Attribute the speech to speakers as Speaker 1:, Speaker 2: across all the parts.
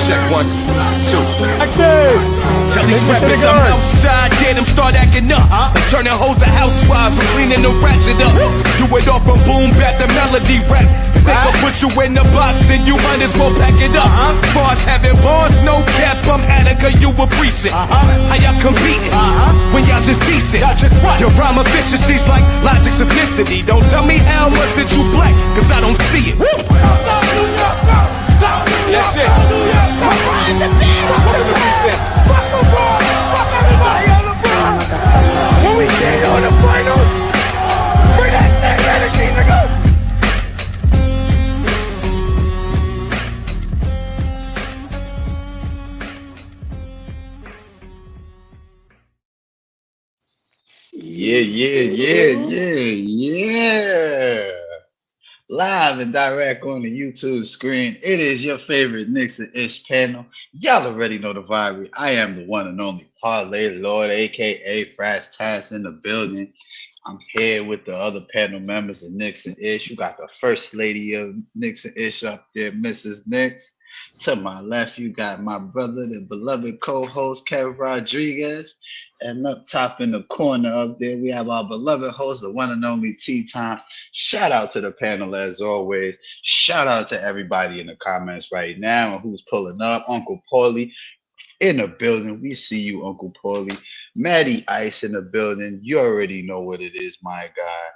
Speaker 1: Check 1, 2. Tell these
Speaker 2: Take
Speaker 1: rappers
Speaker 2: it to the
Speaker 1: I'm
Speaker 2: guard.
Speaker 1: outside, get them start acting up. Like turning hoes to housewives and cleaning the ratchet up. Do it all from boom bap to melody rap. If they can put you in the box, then you might as well pack it up. As far as having bars, no cap, I'm Attica, you a precinct. How y'all competing when y'all just decent? Your rhyme efficiency's like logic's ethnicity. Don't tell me how much that you black, cause I don't see it. That's it. Welcome to Precinct.
Speaker 3: Fuck everybody on the front. When we see you in the finals, bring that same energy, nigga.
Speaker 4: Yeah. Live and direct on the YouTube screen. It is your favorite Knicks and Ish panel. Y'all already know the vibe. I am the one and only Parlay Lord, aka Fraz Tass in the building. I'm here with the other panel members of Knicks and Ish. You got the first lady of Knicks and Ish up there, Mrs. Knicks. To my left, you got my brother, the beloved co-host, Kev Rodriguez. And up top in the corner up there, we have our beloved host, the one and only T-Time. Shout out to the panel as always. Shout out to everybody in the comments right now and who's pulling up. Uncle Paulie in the building. We see you, Uncle Paulie. Maddie Ice in the building. You already know what it is, my guy.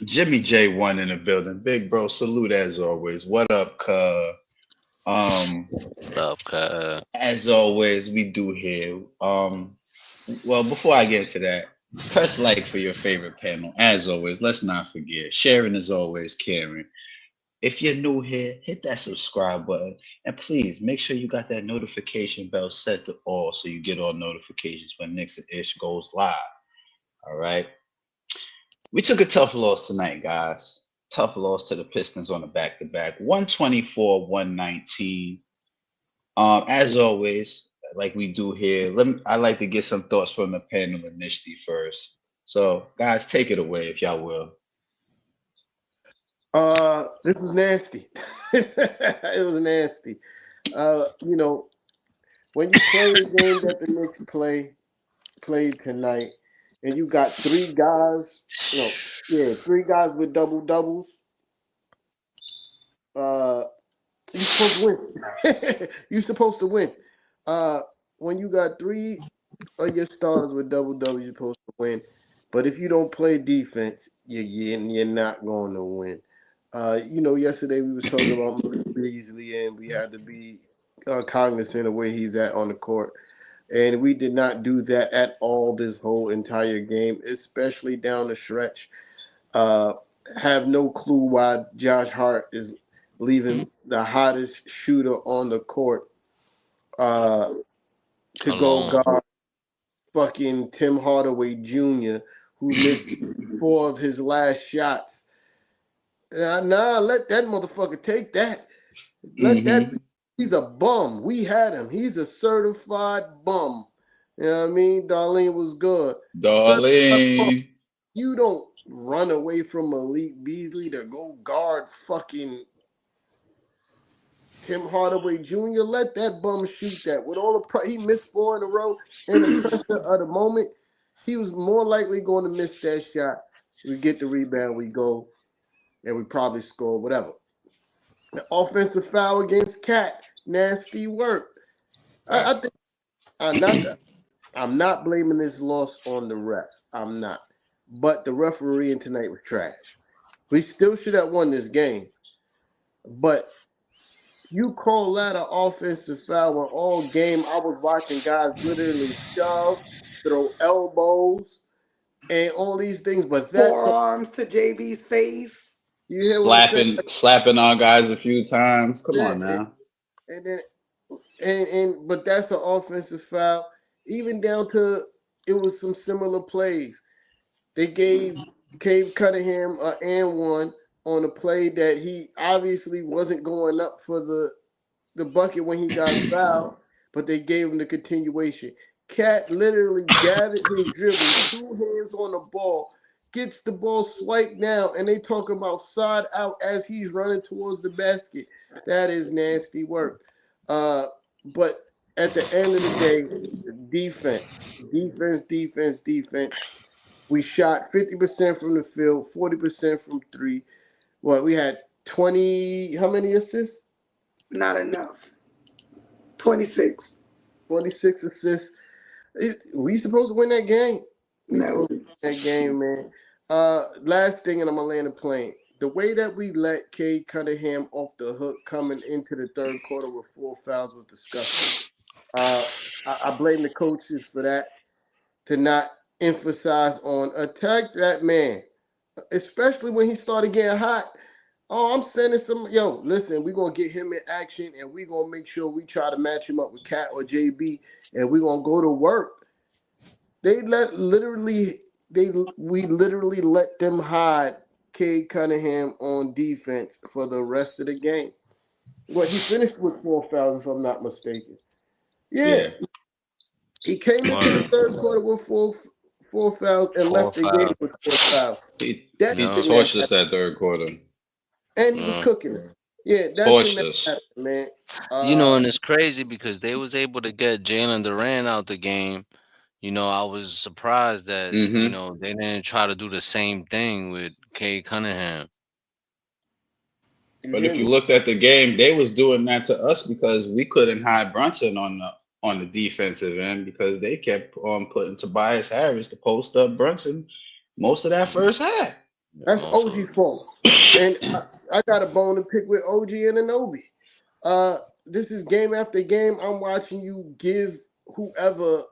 Speaker 4: Jimmy J1 in the building. Big bro, salute as always. What up, cuz?
Speaker 5: What up, cuz?
Speaker 4: As always, we do here. Well, before I get into that, press like for your favorite panel. As always, let's not forget. Sharing is always caring. If you're new here, hit that subscribe button. And please make sure you got that notification bell set to all so you get all notifications when Knicks and Ish goes live. All right. We took a tough loss tonight, guys. Tough loss to the Pistons on the back-to-back. 124-119. As always, like we do here, I like to get some thoughts from the panel initially first. So, guys, take it away if y'all will.
Speaker 2: This was nasty. It was nasty. You know, when you play the game that the Knicks played tonight, and you got three guys with double doubles. You're supposed to win. You're supposed to win. When you got three of your starters with double doubles, you're supposed to win. But if you don't play defense, you're not going to win. Yesterday we was talking about Malik Beasley, and we had to be cognizant of where he's at on the court. And we did not do that at all this whole entire game, especially down the stretch. Have no clue why Josh Hart is leaving the hottest shooter on the court to go guard fucking Tim Hardaway Jr., who missed 4 of his last shots. Let that motherfucker take that. He's a bum. We had him. He's a certified bum. You know what I mean? Darlene was good.
Speaker 4: Darlene.
Speaker 2: You don't run away from Malik Beasley to go guard fucking Tim Hardaway Jr. Let that bum shoot that. With all the he missed 4 in a row, and the pressure of the moment, he was more likely going to miss that shot. We get the rebound, we go, and we probably score, whatever. The offensive foul against Cat, nasty work. I think I'm not blaming this loss on the refs. I'm not. But the refereeing tonight was trash. We still should have won this game. But you call that an offensive foul when all game I was watching guys literally shove, throw elbows, and all these things. But that's
Speaker 3: forearms to JB's face.
Speaker 2: You hear
Speaker 4: slapping our guys a few times. Come on now.
Speaker 2: But that's the offensive foul. Even down to it was some similar plays. They gave Cade Cunningham an and one on a play that he obviously wasn't going up for the bucket when he got fouled, but they gave him the continuation. Cat literally gathered his dribble, 2 hands on the ball, gets the ball swiped down, and they talk about side out as he's running towards the basket. That is nasty work. But at the end of the day, defense, defense, defense, defense. We shot 50% from the field, 40% from three. What we had 20, how many assists?
Speaker 3: Not enough. 26.
Speaker 2: 26 assists. We supposed to win that game. We
Speaker 3: No.
Speaker 2: supposed to win that game, man. Last thing, and I'm gonna land the plane. The way that we let Cade Cunningham off the hook coming into the third quarter with 4 fouls was disgusting. I blame the coaches for that, to not emphasize on attack that man, especially when he started getting hot. Oh, I'm sending some. Yo, listen, we're gonna get him in action, and we're gonna make sure we try to match him up with Cat or JB, and we're gonna go to work. They we literally let them hide Cade Cunningham on defense for the rest of the game. Well, he finished with 4 fouls, if I'm not mistaken. Yeah, he came into the third quarter with four fouls and left the game with 4 fouls. That
Speaker 4: He
Speaker 2: thing that
Speaker 4: torched us that third quarter.
Speaker 2: and he was cooking it. Yeah, that's the thing that happened, man.
Speaker 5: And it's crazy because they was able to get Jalen Duran out the game. I was surprised that they didn't try to do the same thing with Cade Cunningham.
Speaker 4: But if you looked at the game, they was doing that to us because we couldn't hide Brunson on the defensive end because they kept on putting Tobias Harris to post up Brunson most of that first half.
Speaker 2: That's OG's fault. And I got a bone to pick with OG and Anobi. This is game after game. I'm watching you give whoever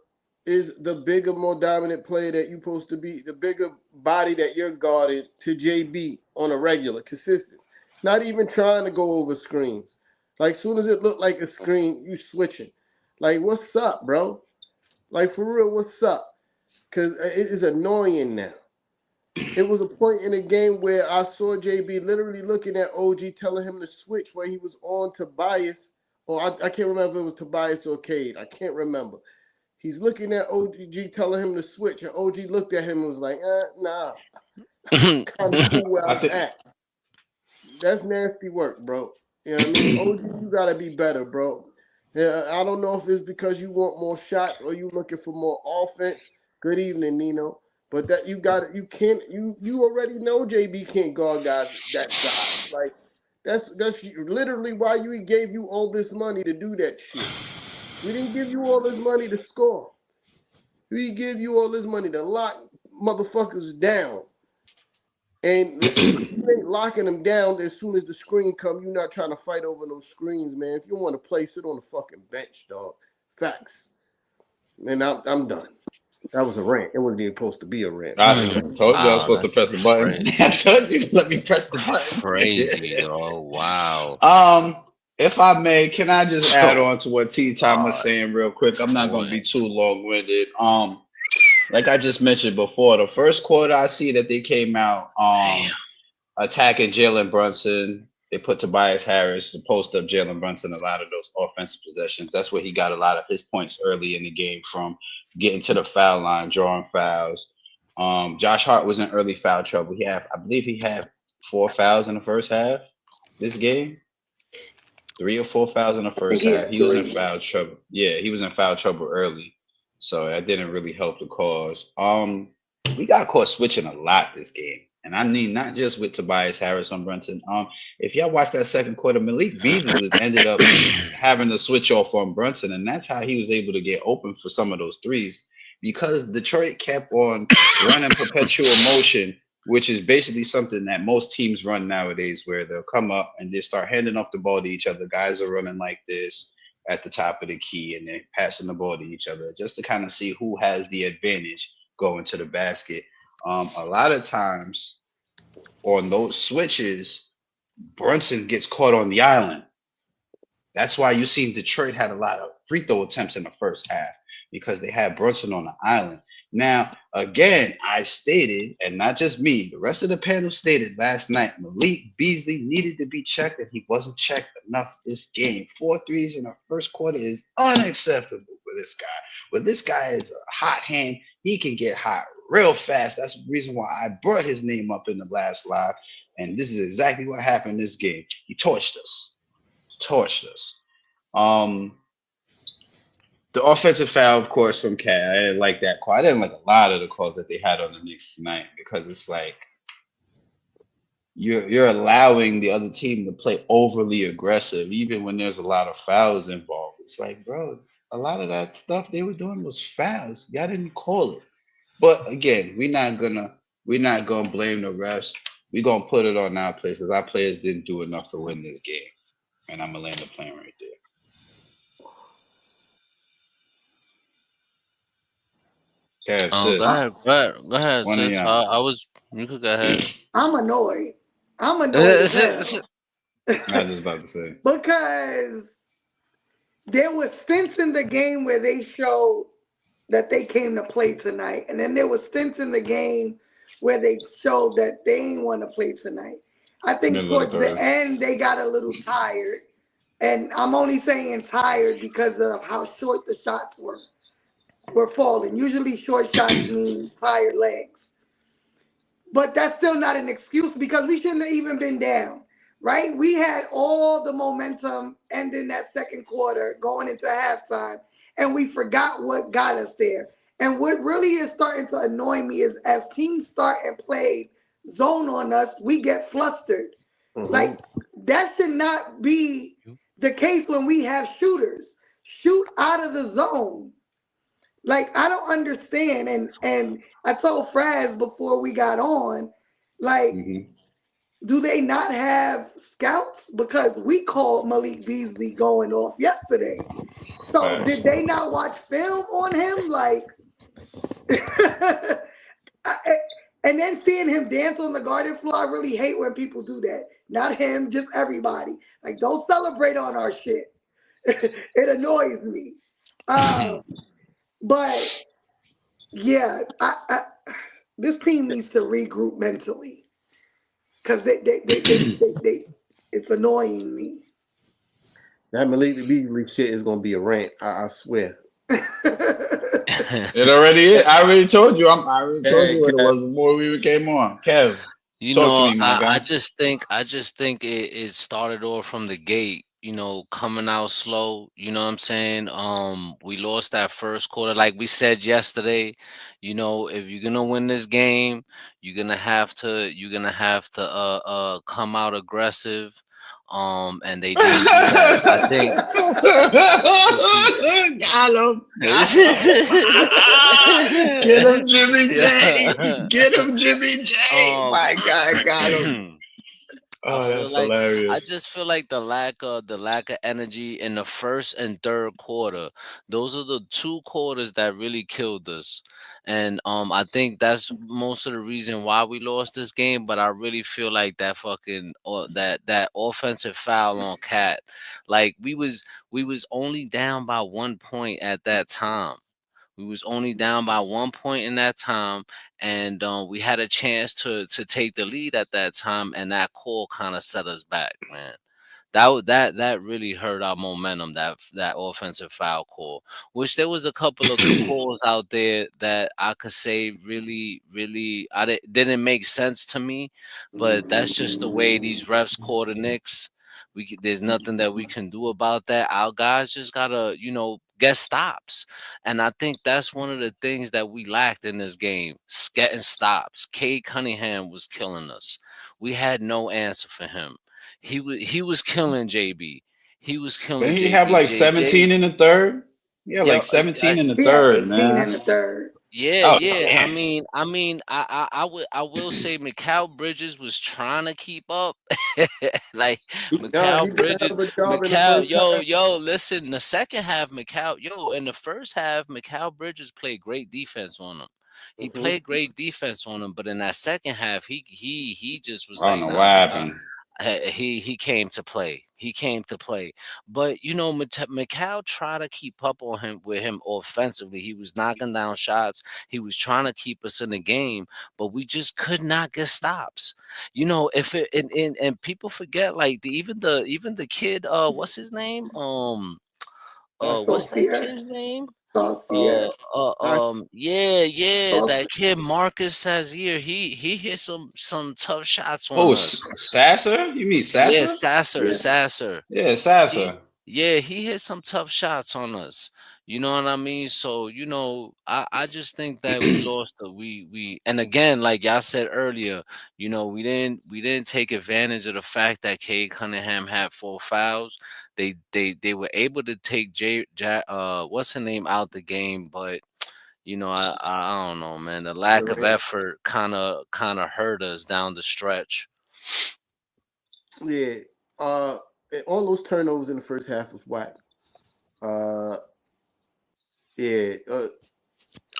Speaker 2: is the bigger, more dominant player that you're supposed to be, the bigger body that you're guarding to JB on a regular, consistent. Not even trying to go over screens. Like, soon as it looked like a screen, you switching. Like, what's up, bro? Like, for real, what's up? Because it is annoying now. It was a point in the game where I saw JB literally looking at OG, telling him to switch where he was on Tobias. Or I can't remember if it was Tobias or Cade. I can't remember. He's looking at OG, telling him to switch. And OG looked at him and was like, nah. I'm kind of cool where I'm at. That's nasty work, bro. You know what I mean? OG, you got to be better, bro. I don't know if it's because you want more shots or you looking for more offense. Good evening, Nino. But that you already know JB can't guard guys that size. Like, that's literally why we gave you all this money to do that shit. We didn't give you all this money to score. We give you all this money to lock motherfuckers down. And you ain't locking them down as soon as the screen come. You're not trying to fight over those screens, man. If you want to play, sit on the fucking bench, dog. Facts. And I'm done. That was a rant. It wasn't even supposed to be a rant.
Speaker 4: I told you I was supposed to press the button. I told you let me press the button.
Speaker 5: Crazy, yo. Wow.
Speaker 4: If I may, can I just add on to what T-Time was saying real quick? I'm not going to be too long-winded. Like I just mentioned before, the first quarter I see that they came out attacking Jalen Brunson. They put Tobias Harris to post up Jalen Brunson a lot of those offensive possessions. That's where he got a lot of his points early in the game from, getting to the foul line, drawing fouls. Josh Hart was in early foul trouble. I believe he had 4 fouls in the first half this game. 3 or 4 fouls in the first half. He was in foul trouble. Yeah, he was in foul trouble early. So that didn't really help the cause. We got caught switching a lot this game. And I mean, not just with Tobias Harris on Brunson. If y'all watch that second quarter, Malik Beasley ended up having to switch off on Brunson. And that's how he was able to get open for some of those threes. Because Detroit kept on running perpetual motion, which is basically something that most teams run nowadays, where they'll come up and they start handing off the ball to each other. Guys are running like this at the top of the key, and they're passing the ball to each other just to kind of see who has the advantage going to the basket. A lot of times on those switches, Brunson gets caught on the island. That's why you see Detroit had a lot of free throw attempts in the first half, because they had Brunson on the island. Now, again, I stated, and not just me, the rest of the panel stated last night, Malik Beasley needed to be checked, and he wasn't checked enough this game. 4 threes in the first quarter is unacceptable for this guy. But this guy is a hot hand. He can get hot real fast. That's the reason why I brought his name up in the last live. And this is exactly what happened in this game. He torched us. Um, the offensive foul, of course, from Cat. I didn't like that call. I didn't like a lot of the calls that they had on the Knicks tonight because it's like you're allowing the other team to play overly aggressive, even when there's a lot of fouls involved. It's like, bro, a lot of that stuff they were doing was fouls. Y'all didn't call it. But again, we're not gonna blame the refs. We're gonna put it on our players because our players didn't do enough to win this game. And I'm gonna land the plane right there. Kev,
Speaker 5: Go
Speaker 4: sis,
Speaker 5: ahead, go ahead,
Speaker 4: one of
Speaker 5: sis.
Speaker 4: y'all.
Speaker 5: I was. You could go ahead.
Speaker 3: I'm annoyed. I'm annoyed as hell.
Speaker 4: I was just about to say.
Speaker 3: Because there was stints in the game where they showed that they came to play tonight. And then there was stints in the game where they showed that they ain't want to play tonight. I think
Speaker 4: Middle of the
Speaker 3: towards the
Speaker 4: third.
Speaker 3: end, they got a little tired. And I'm only saying tired because of how short the shots were falling. Usually short shots mean tired legs. But that's still not an excuse because we shouldn't have even been down, right? We had all the momentum ending that second quarter, going into halftime, and we forgot what got us there. And what really is starting to annoy me is as teams start and play zone on us, we get flustered.
Speaker 2: Mm-hmm.
Speaker 3: Like that should not be the case when we have shooters. Shoot out of the zone. Like I don't understand, and I told Fraz before we got on, like,
Speaker 4: Mm-hmm.
Speaker 3: do they not have scouts? Because we called Malik Beasley going off yesterday. So
Speaker 4: Facts.
Speaker 3: did they not watch film on him? Like, and then seeing him dance on the garden floor, I really hate when people do that. Not him, just everybody. Like, don't celebrate on our shit. It annoys me. But yeah, this team needs to regroup mentally because they it's annoying me.
Speaker 2: That Malik Beasley shit is gonna be a rant. I swear.
Speaker 4: It already is. I already told you. I already told you what it
Speaker 2: Kev.
Speaker 4: was before we even came on. Kev,
Speaker 5: You
Speaker 4: talk to
Speaker 5: know,
Speaker 4: me, my
Speaker 5: I
Speaker 4: guy.
Speaker 5: just think it started off from the gate, coming out slow, you know what I'm saying? We lost that first quarter. Like we said yesterday, if you're gonna win this game, you're gonna have to come out aggressive. And they didn't do that. I think
Speaker 4: Got him. Got him. Get him, Jimmy J.
Speaker 5: yeah.
Speaker 4: Get him, Jimmy J.
Speaker 5: um
Speaker 4: My God, got him.
Speaker 5: I
Speaker 4: Oh,
Speaker 5: feel
Speaker 4: that's
Speaker 5: like I
Speaker 4: hilarious.
Speaker 5: just feel like the lack of energy in the first and third quarter. Those are the two quarters that really killed us. And I think that's most of the reason why we lost this game. But I really feel like that fucking or that offensive foul on Cat. Like we was only down by 1 point at that time. We was only down by 1 point in that time, and we had a chance to take the lead at that time, and that call kind of set us back, man. That really hurt our momentum. That offensive foul call, which there was a couple of calls out there that I could say really, really, didn't make sense to me, but that's just the way these refs call the Knicks. There's nothing that we can do about that. Our guys just gotta, get stops, and I think that's one of the things that we lacked in this game: getting stops. Cade Cunningham was killing us. We had no answer for him. He was killing JB. He was killing
Speaker 4: Didn't he have
Speaker 5: JB.
Speaker 4: like 17 in the third? Yeah,
Speaker 5: Yeah,
Speaker 4: like 17 in the
Speaker 3: He had
Speaker 4: third,
Speaker 3: 18 in
Speaker 4: man.
Speaker 3: the third.
Speaker 5: yeah,
Speaker 4: Oh,
Speaker 5: yeah. I
Speaker 4: damn.
Speaker 5: mean, I will say Mikal Bridges was trying to keep up. Like
Speaker 2: He did a hell of a job in the first half.
Speaker 5: Listen, the second half, in the first half, Mikal Bridges played great defense on him. He
Speaker 2: Mm-hmm.
Speaker 5: played great defense on him, but in that second half, he just was
Speaker 4: I don't
Speaker 5: like,
Speaker 4: know what
Speaker 5: nah.
Speaker 4: happened.
Speaker 5: He came to play. He came to play. But Mikal tried to keep up on him with him offensively. He was knocking down shots. He was trying to keep us in the game, but we just could not get stops. If it and people forget, like even the kid, what's his name? What's that
Speaker 3: Saucier.
Speaker 5: kid's name?
Speaker 3: Saucier.
Speaker 5: Yeah, that
Speaker 3: Saucier.
Speaker 5: kid Marcus Sazier. He hit some tough shots
Speaker 4: Oh,
Speaker 5: on us.
Speaker 4: Sasser? You mean
Speaker 5: Yeah,
Speaker 4: Sasser?
Speaker 5: Sasser,
Speaker 3: Yeah.
Speaker 5: Sasser.
Speaker 4: Yeah,
Speaker 5: He
Speaker 4: Sasser.
Speaker 5: Yeah, he hit some tough shots on us. You know what I mean? So, I just think that we lost the we and again, like y'all said earlier, we didn't take advantage of the fact that Cade Cunningham had 4 fouls. They were able to take what's her name out the game, but I don't know, man. The lack of
Speaker 2: Durant.
Speaker 5: effort kind of hurt us down the stretch.
Speaker 2: Yeah. Uh, and all those turnovers in the first half was whack. Uh, yeah.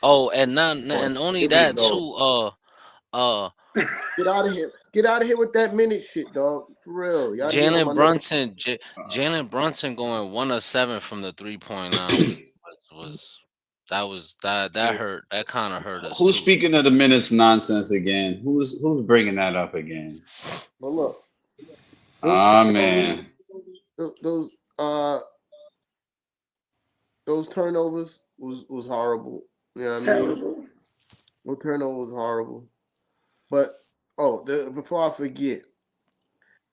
Speaker 5: Oh, and not
Speaker 2: On
Speaker 5: and only
Speaker 2: Higgins,
Speaker 5: that
Speaker 2: dog.
Speaker 5: too. Uh,
Speaker 2: Get out of here. Get out of here with that minute shit, dog. For real. Y'all get on my
Speaker 5: Jalen
Speaker 2: nerves.
Speaker 5: Brunson, Jalen Brunson going 1 of 7 from the 3 point line that
Speaker 2: Yeah.
Speaker 5: hurt. That kind of hurt us
Speaker 4: Who's
Speaker 5: too.
Speaker 4: speaking of the minutes nonsense again? Who's bringing that up again?
Speaker 2: But look, those
Speaker 4: Ah
Speaker 2: turnovers,
Speaker 4: man.
Speaker 2: those uh those turnovers was horrible. You know what I mean?
Speaker 3: Terrible.
Speaker 2: Those turnovers was horrible. But before I forget,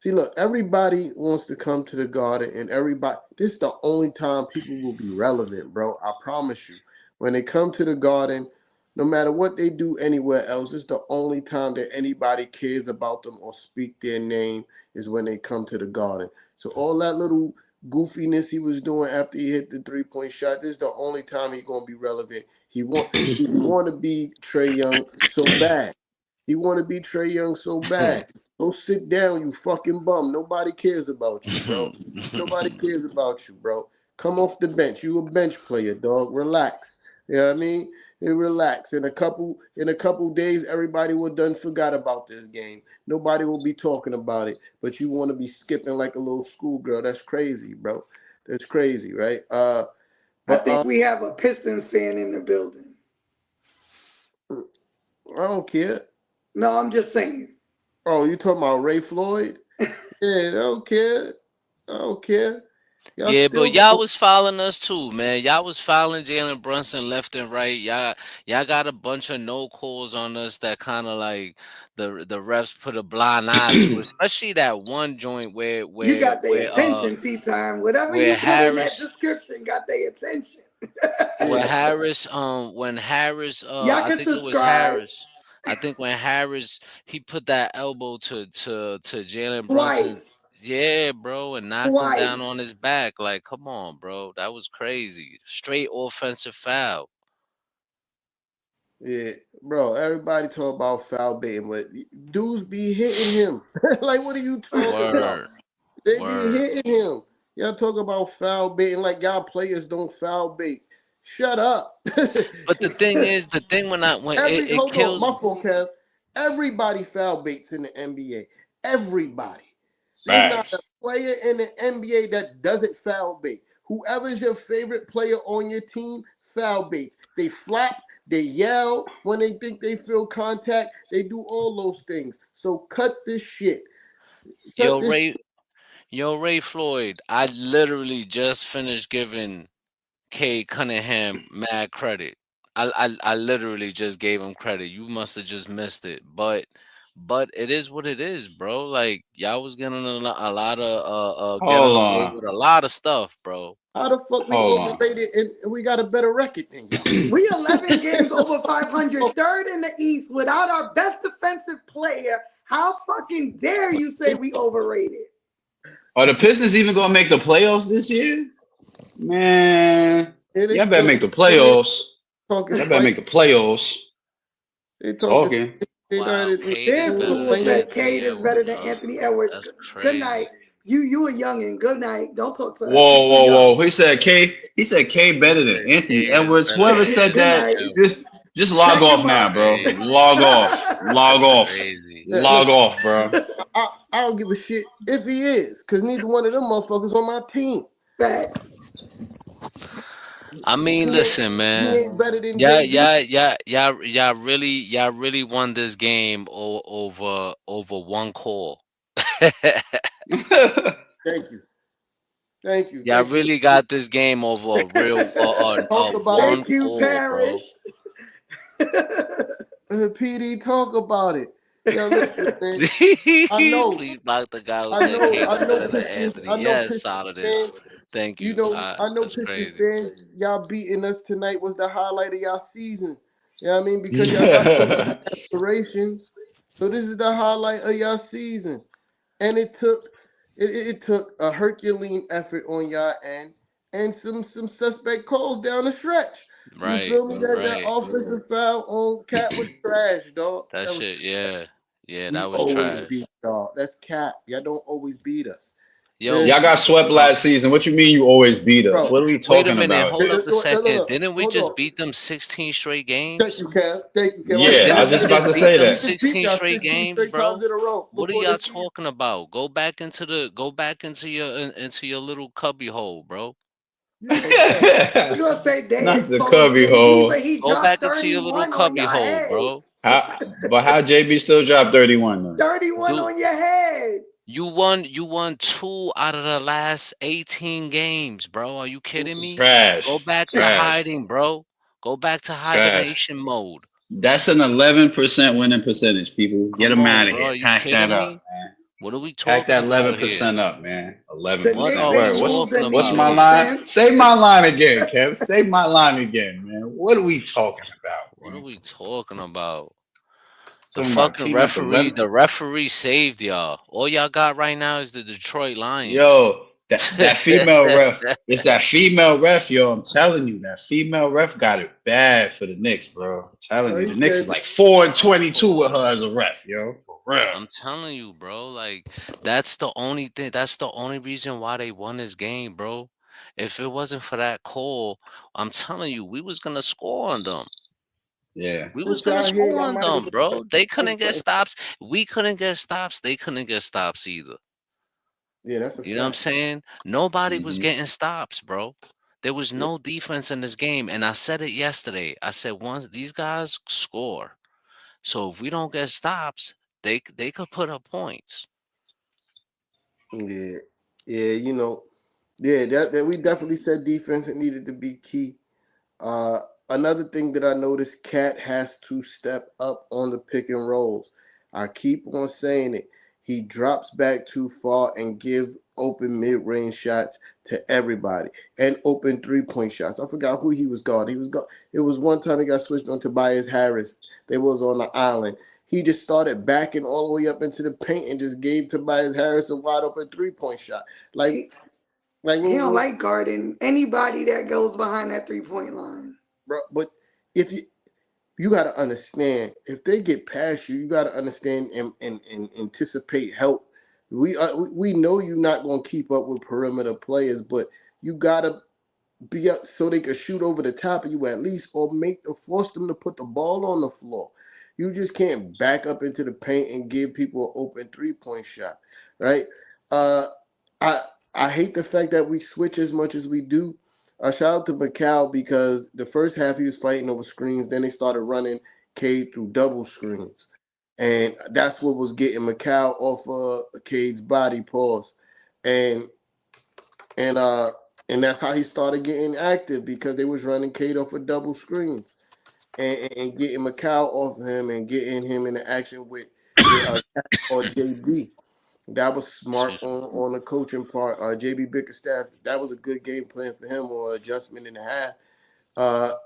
Speaker 2: see, look, everybody wants to come to the Garden, and everybody. This is the only time people will be relevant, bro. I promise you. When they come to the Garden, no matter what they do anywhere else, this is the only time that anybody cares about them or speak their name is when they come to the Garden. So all that little goofiness he was doing after he hit the 3 point shot, this is the only time he's gonna be relevant. He want to be Trey Young so bad. He want to be Trey Young so bad. Go sit down, you fucking bum. Nobody cares about you, bro. Nobody cares about you, bro. Come off the bench. You a bench player, dog. Relax. You know what I mean? And relax. In a couple days, everybody will done forgot about this game. Nobody will be talking about it. But you want to be skipping like a little schoolgirl. That's crazy, bro. That's crazy, right?
Speaker 3: I
Speaker 2: But
Speaker 3: think we have a Pistons fan in the building.
Speaker 2: I don't care.
Speaker 3: No, I'm just saying.
Speaker 2: Oh, you talking about Ray Floyd? Yeah, I don't care. I don't care. Y'all
Speaker 5: Yeah,
Speaker 2: still
Speaker 5: but y'all
Speaker 2: gonna
Speaker 5: was fouling us too, man. Y'all was fouling Jalen Brunson left and right. Y'all got a bunch of no calls on us that kind of like the refs put a blind eye to, especially that one joint where
Speaker 3: You
Speaker 5: where
Speaker 3: got their
Speaker 5: where uh
Speaker 3: attention, T-Time. Whatever
Speaker 5: where
Speaker 3: you put in that
Speaker 5: Harris
Speaker 3: description got their attention.
Speaker 5: where
Speaker 2: yeah.
Speaker 5: Harris when Harris
Speaker 3: Y'all
Speaker 5: I
Speaker 3: can
Speaker 5: think it was
Speaker 3: subscribe
Speaker 5: Harris. I think when Harris he put that elbow to Jalen Brunson,
Speaker 3: twice.
Speaker 5: yeah, bro, and knocked him down
Speaker 3: Twice.
Speaker 5: on his back. Like, come on, bro, that was crazy. Straight offensive foul.
Speaker 2: Yeah, bro. Everybody talk about foul baiting, but dudes be hitting him. Like, what are you talking about?
Speaker 5: Word,
Speaker 2: They be
Speaker 5: word.
Speaker 2: hitting him. Y'all talk about foul baiting like y'all players don't foul bait. Shut up.
Speaker 5: But the thing when it
Speaker 2: Hold on,
Speaker 5: kills.
Speaker 2: my fault, Kev. Everybody foul baits in the NBA. Everybody. There's not a
Speaker 4: Facts.
Speaker 2: player in the NBA that doesn't foul bait. Whoever's your favorite player on your team, foul baits. They flap, they yell when they think they feel contact. They do all those things. So cut this shit. Cut
Speaker 5: Yo,
Speaker 2: this.
Speaker 5: Ray Floyd. I literally just finished giving K Cunningham mad credit. I literally just gave him credit. You must have just missed it. But it is what it is, bro. Like y'all was getting a lot of getting
Speaker 4: Hold
Speaker 5: away
Speaker 4: on.
Speaker 5: with a lot of stuff, bro.
Speaker 2: How the fuck we
Speaker 4: Hold on.
Speaker 2: overrated and we got a better record than y'all?
Speaker 3: We 11 games over
Speaker 2: Oh,
Speaker 3: 500, third in the East without our best defensive player. How fucking dare you say we overrated?
Speaker 4: Are the Pistons even gonna make the playoffs this year? Man,
Speaker 2: and they
Speaker 4: y'all better
Speaker 2: still
Speaker 4: make the
Speaker 2: they
Speaker 4: playoffs.
Speaker 2: talking
Speaker 4: Y'all better
Speaker 2: spice.
Speaker 4: make the playoffs.
Speaker 2: They talking
Speaker 4: Talking.
Speaker 2: spice. They not
Speaker 5: Wow,
Speaker 2: in
Speaker 5: Cade is
Speaker 3: There's
Speaker 5: better
Speaker 3: School
Speaker 5: than
Speaker 2: playing.
Speaker 3: said
Speaker 5: Anthony
Speaker 3: Cade is better
Speaker 5: Edwards.
Speaker 3: than Anthony Edwards.
Speaker 5: That's
Speaker 3: Good night.
Speaker 5: crazy.
Speaker 3: You a youngin'. Good night. Don't talk to us. We
Speaker 4: Whoa,
Speaker 3: too
Speaker 4: whoa,
Speaker 3: young.
Speaker 4: whoa. He said K
Speaker 5: He
Speaker 4: better than
Speaker 5: said
Speaker 4: Anthony
Speaker 5: Cade is
Speaker 4: Edwards.
Speaker 5: better
Speaker 4: Whoever
Speaker 5: than
Speaker 4: said
Speaker 3: Good
Speaker 4: that,
Speaker 5: Anthony
Speaker 3: night.
Speaker 4: just
Speaker 5: Edwards.
Speaker 4: just log
Speaker 3: Check
Speaker 4: off
Speaker 3: him
Speaker 4: now,
Speaker 3: out.
Speaker 4: bro.
Speaker 5: Crazy.
Speaker 4: Log off. Log
Speaker 5: That's
Speaker 4: off.
Speaker 5: crazy.
Speaker 4: Log
Speaker 2: Listen,
Speaker 4: off, bro.
Speaker 2: I don't give a shit if he is, because neither one of them motherfuckers on my team.
Speaker 3: Facts.
Speaker 5: I mean,
Speaker 2: He ain't
Speaker 5: listen,
Speaker 2: he
Speaker 5: man.
Speaker 2: ain't better than
Speaker 5: Yeah,
Speaker 2: JB.
Speaker 5: yeah, yeah, yeah, y'all really won this game over one call.
Speaker 2: Thank you, thank you,
Speaker 5: Y'all
Speaker 2: thank you.
Speaker 5: really got this game over a real
Speaker 2: Talk about it,
Speaker 5: one
Speaker 3: Thank you,
Speaker 5: call, bro.
Speaker 3: Parrish.
Speaker 2: PD. Talk about it. Yo, listen, man. I know,
Speaker 5: Please block the guy who said Cade was
Speaker 2: I know
Speaker 5: better than
Speaker 2: Pistons.
Speaker 5: Anthony.
Speaker 2: I know
Speaker 5: Yes,
Speaker 2: Pistons
Speaker 5: solid
Speaker 2: fans.
Speaker 5: is Thank
Speaker 2: You
Speaker 5: you.
Speaker 2: know, I know
Speaker 5: That's
Speaker 2: Pistons
Speaker 5: crazy.
Speaker 2: fans, y'all beating us tonight was the highlight of y'all season. You know what I mean? Because y'all got so many aspirations. So this is the highlight of y'all season. And it took a Herculean effort on y'all end and some suspect calls down the stretch. You
Speaker 5: Right,
Speaker 2: feel me? That
Speaker 5: right.
Speaker 2: offensive foul on Cat was trash, dog.
Speaker 5: That
Speaker 2: That was
Speaker 5: shit, yeah. Yeah,
Speaker 2: we
Speaker 5: that was
Speaker 2: always
Speaker 5: trash.
Speaker 2: beat y'all. That's Cap. Y'all don't always beat us.
Speaker 5: Yo,
Speaker 2: The
Speaker 4: Y'all got swept
Speaker 5: uh,
Speaker 4: last season. What you mean you always beat us?
Speaker 2: bro.
Speaker 4: What are we
Speaker 5: wait a
Speaker 4: talking
Speaker 5: minute,
Speaker 4: about
Speaker 5: hold
Speaker 4: here?
Speaker 5: up a second.
Speaker 2: Look,
Speaker 5: Didn't we
Speaker 2: hold
Speaker 5: just
Speaker 2: on.
Speaker 5: beat them 16 straight
Speaker 2: Thank
Speaker 5: games?
Speaker 2: you, Kev. Thank you, Kev. I
Speaker 4: Yeah,
Speaker 2: forgot.
Speaker 4: I
Speaker 5: Didn't
Speaker 4: was
Speaker 5: we
Speaker 4: just about
Speaker 5: just
Speaker 4: to
Speaker 5: beat
Speaker 4: say
Speaker 5: them
Speaker 2: We
Speaker 4: that.
Speaker 2: just beat
Speaker 5: 16
Speaker 2: y'all
Speaker 5: straight
Speaker 2: 16
Speaker 5: games,
Speaker 2: straight times
Speaker 5: bro?
Speaker 2: in a row
Speaker 5: What are
Speaker 2: before the
Speaker 5: y'all
Speaker 2: season.
Speaker 5: talking about? Go back into your little cubby hole, bro.
Speaker 2: You know, Kev.
Speaker 3: You gonna say they
Speaker 4: Not the
Speaker 3: exposed
Speaker 4: cubby
Speaker 3: JB, but
Speaker 4: hole.
Speaker 3: he
Speaker 5: Go
Speaker 3: dropped
Speaker 5: back into your little
Speaker 3: 31 on
Speaker 5: cubby
Speaker 3: your
Speaker 5: hole,
Speaker 3: head.
Speaker 5: bro.
Speaker 4: But how JB still dropped 31 though?
Speaker 3: 31
Speaker 5: Dude,
Speaker 3: on your head.
Speaker 5: you won 2 out of the last 18 games, bro. Are you kidding me? Go
Speaker 4: Trash.
Speaker 5: back to
Speaker 4: Trash.
Speaker 5: hiding, bro. Go back to
Speaker 4: Trash.
Speaker 5: hibernation mode.
Speaker 4: That's an 11% winning percentage, people. Get
Speaker 5: Come
Speaker 4: them
Speaker 5: on,
Speaker 4: out of
Speaker 5: bro.
Speaker 4: here.
Speaker 5: Are you
Speaker 4: Pack that
Speaker 5: kidding
Speaker 4: up,
Speaker 5: me?
Speaker 4: man.
Speaker 5: What are we
Speaker 4: Pack
Speaker 5: talking
Speaker 4: that
Speaker 5: about here?
Speaker 4: 11% up, man.
Speaker 3: The
Speaker 4: 11%.
Speaker 3: Knicks
Speaker 5: What are we
Speaker 3: ain't
Speaker 4: Word.
Speaker 5: talking
Speaker 3: losing
Speaker 4: What's
Speaker 3: me
Speaker 4: my
Speaker 5: about?
Speaker 3: no
Speaker 4: line?
Speaker 3: sense.
Speaker 4: Say my line again, Kev. Say my line again, man. What are we talking about,
Speaker 5: What are
Speaker 4: man?
Speaker 5: we talking about? The
Speaker 4: Talking about
Speaker 5: fucking
Speaker 4: team that's
Speaker 5: referee,
Speaker 4: 11.
Speaker 5: the referee saved y'all. All y'all got right now is the Detroit Lions.
Speaker 4: Yo, that female ref, it's that female ref, yo. I'm telling you, that female ref got it bad for the Knicks, bro. I'm telling
Speaker 2: No,
Speaker 4: you,
Speaker 2: he
Speaker 4: the Knicks is
Speaker 2: said,
Speaker 4: like 4-22 with her
Speaker 5: Pause.
Speaker 4: as a ref, yo. For real.
Speaker 5: I'm telling you, bro. Like that's the only thing. That's the only reason why they won this game, bro. If it wasn't for that call, I'm telling you, we was gonna score on them.
Speaker 4: Yeah.
Speaker 5: We was
Speaker 2: "Put
Speaker 5: gonna
Speaker 2: y'all here.
Speaker 5: score
Speaker 2: Y'all
Speaker 5: on
Speaker 2: might have
Speaker 5: them,
Speaker 2: been
Speaker 5: bro. They
Speaker 2: like
Speaker 5: couldn't get stops. We couldn't get stops. They couldn't get stops either.
Speaker 2: Yeah, that's a
Speaker 5: You know what I'm
Speaker 2: fact.
Speaker 5: saying? Nobody was
Speaker 4: Hmm.
Speaker 5: getting stops, bro. There was
Speaker 2: Yeah,
Speaker 5: no defense in this game. And I said it yesterday. I said once these guys score. So if we don't get stops, they could put up points.
Speaker 2: yeah, yeah. Yeah. That we definitely said defense needed to be key. Uh, Another thing that I noticed, Cat has to step up on the pick and rolls. I keep on saying it. He drops back too far and give open mid range shots to everybody and open 3 point shots. I forgot who he was guarding. He was guard. It was one time he got switched on Tobias Harris. They was on the island. He just started backing all the way up into the paint and just gave Tobias Harris a wide open 3 point shot. Like
Speaker 3: He,
Speaker 2: like
Speaker 3: he don't
Speaker 2: when
Speaker 3: like guarding anybody that goes behind that 3 point line.
Speaker 2: bro, but if you got to understand if they get past you, you got to understand and anticipate help. We know you're not going to keep up with perimeter players, but you got to be up so they can shoot over the top of you at least, or make or force them to put the ball on the floor. You just can't back up into the paint and give people an open 3 point shot, right? Uh, I I hate the fact that we switch as much as we do. Shout out to Macau because the first half he was fighting over screens, then they started running Cade through double screens, and that's what was getting Macau off Cade's body pause, and and uh and that's how he started getting active because they was running Cade off of double screens and getting Macau off of him and getting him into action with or JB. That was smart
Speaker 5: Excuse me.
Speaker 2: on the coaching part. JB Bickerstaff, that was a good game plan for him or adjustment in the half.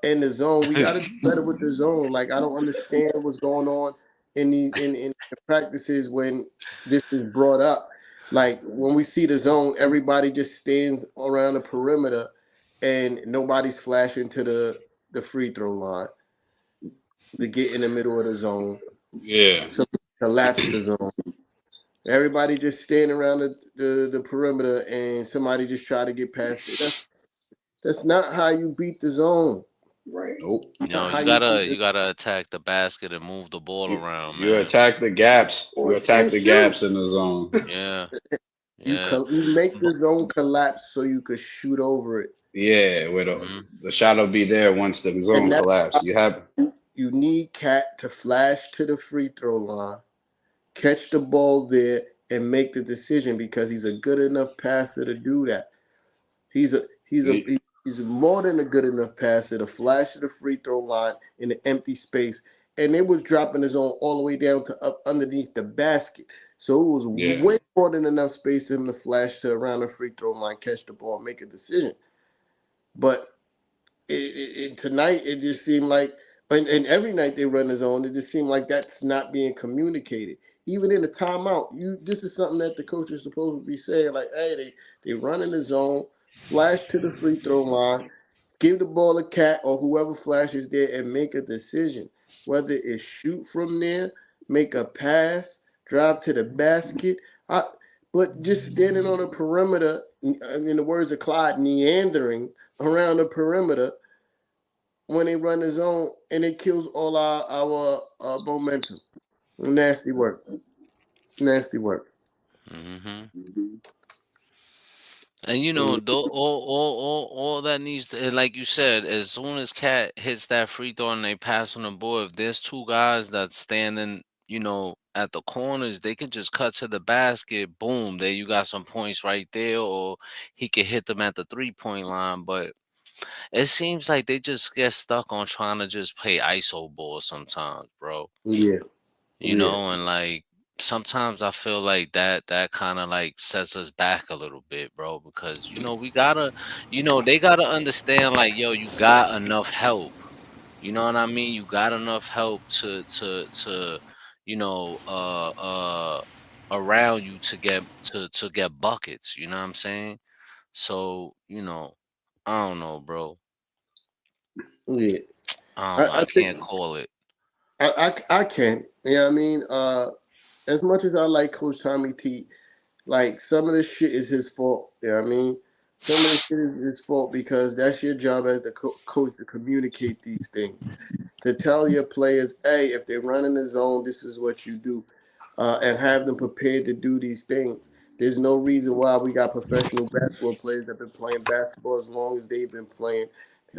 Speaker 2: In the zone, we got to do better with the zone. Like I don't understand what's going on in the practices when this is brought up. Like when we see the zone, everybody just stands around the perimeter, and nobody's flashing to the free throw line to get in the middle of the zone.
Speaker 4: Yeah.
Speaker 2: So collapse the zone. Everybody just standing around the perimeter, and somebody just try to get past it. That's not how you beat the zone.
Speaker 3: Right.
Speaker 4: Nope.
Speaker 5: You
Speaker 2: Not
Speaker 5: know,
Speaker 2: how
Speaker 5: you
Speaker 2: you
Speaker 5: gotta
Speaker 2: beat the
Speaker 5: you gotta attack the basket and move the ball
Speaker 4: You
Speaker 5: around,
Speaker 4: you
Speaker 5: man.
Speaker 4: attack the gaps. You attack
Speaker 3: And
Speaker 4: the
Speaker 3: shoot.
Speaker 4: gaps in the zone.
Speaker 5: Yeah, yeah.
Speaker 2: you make
Speaker 5: But,
Speaker 2: the zone collapse so you could shoot over it,
Speaker 4: Yeah, where
Speaker 5: mhm.
Speaker 4: the shot will be there once the
Speaker 2: and
Speaker 4: zone
Speaker 2: that's
Speaker 4: collapse. You have
Speaker 2: you need Cat to flash to the free throw line, catch the ball there, and make the decision because he's a good enough passer to do that. He's a he's a he's more than a good enough passer to flash to the free throw line in the empty space, and it was dropping his own all the way down to up underneath the basket. So it was
Speaker 4: Yeah.
Speaker 2: way more than enough space for him to flash to around the free throw line, catch the ball, make a decision. But tonight it just seemed like, and every night they run the zone, it just seemed like that's not being communicated. Even in the timeout, this is something that the coach is supposed to be saying, like, hey, they run in the zone, flash to the free throw line, give the ball a cat or whoever flashes there and make a decision. Whether it's shoot from there, make a pass, drive to the basket. But just standing on the perimeter, in the words of Clyde, meandering around the perimeter when they run the zone, and it kills all our momentum. Nasty work. Nasty work.
Speaker 5: Hmm. And all that needs to, and like you said, as soon as Cat hits that free throw and they pass on the board, if there's two guys that's standing, at the corners, they can just cut to the basket. Boom, there you got some points right there, or he could hit them at the 3-point line. But it seems like they just get stuck on trying to just play ISO ball sometimes, bro.
Speaker 2: Yeah. Yeah.
Speaker 5: And like sometimes I feel like that kind of like sets us back a little bit, bro, because we gotta, they gotta understand, like, yo, you got enough help. You know what I mean? You got enough help to you know around you to get buckets. You know what I'm saying? So I don't know, bro.
Speaker 2: Yeah.
Speaker 5: I don't know.
Speaker 2: I
Speaker 5: I
Speaker 2: think
Speaker 5: can't call it.
Speaker 2: I can. You know what I mean? As much as I like Coach Tommy T, like some of this shit is his fault. You know what I mean? Some of this shit is his fault because that's your job as the coach to communicate these things, to tell your players, hey, if they're running the zone, this is what you do, and have them prepared to do these things. There's no reason why we got professional basketball players that have been playing basketball as long as they've been playing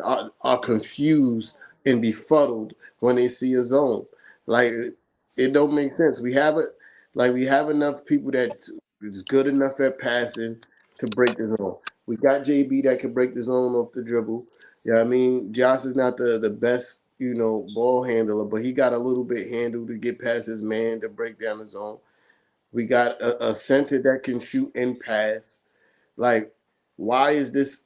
Speaker 2: are confused and befuddled when they see a zone. Like it don't make sense. We have enough people that is good enough at passing to break the zone. We got JB that can break the zone off the dribble. Yeah, I mean, Josh is not the best, ball handler, but he got a little bit handle to get past his man to break down the zone. We got a center that can shoot and pass. Like, why is this?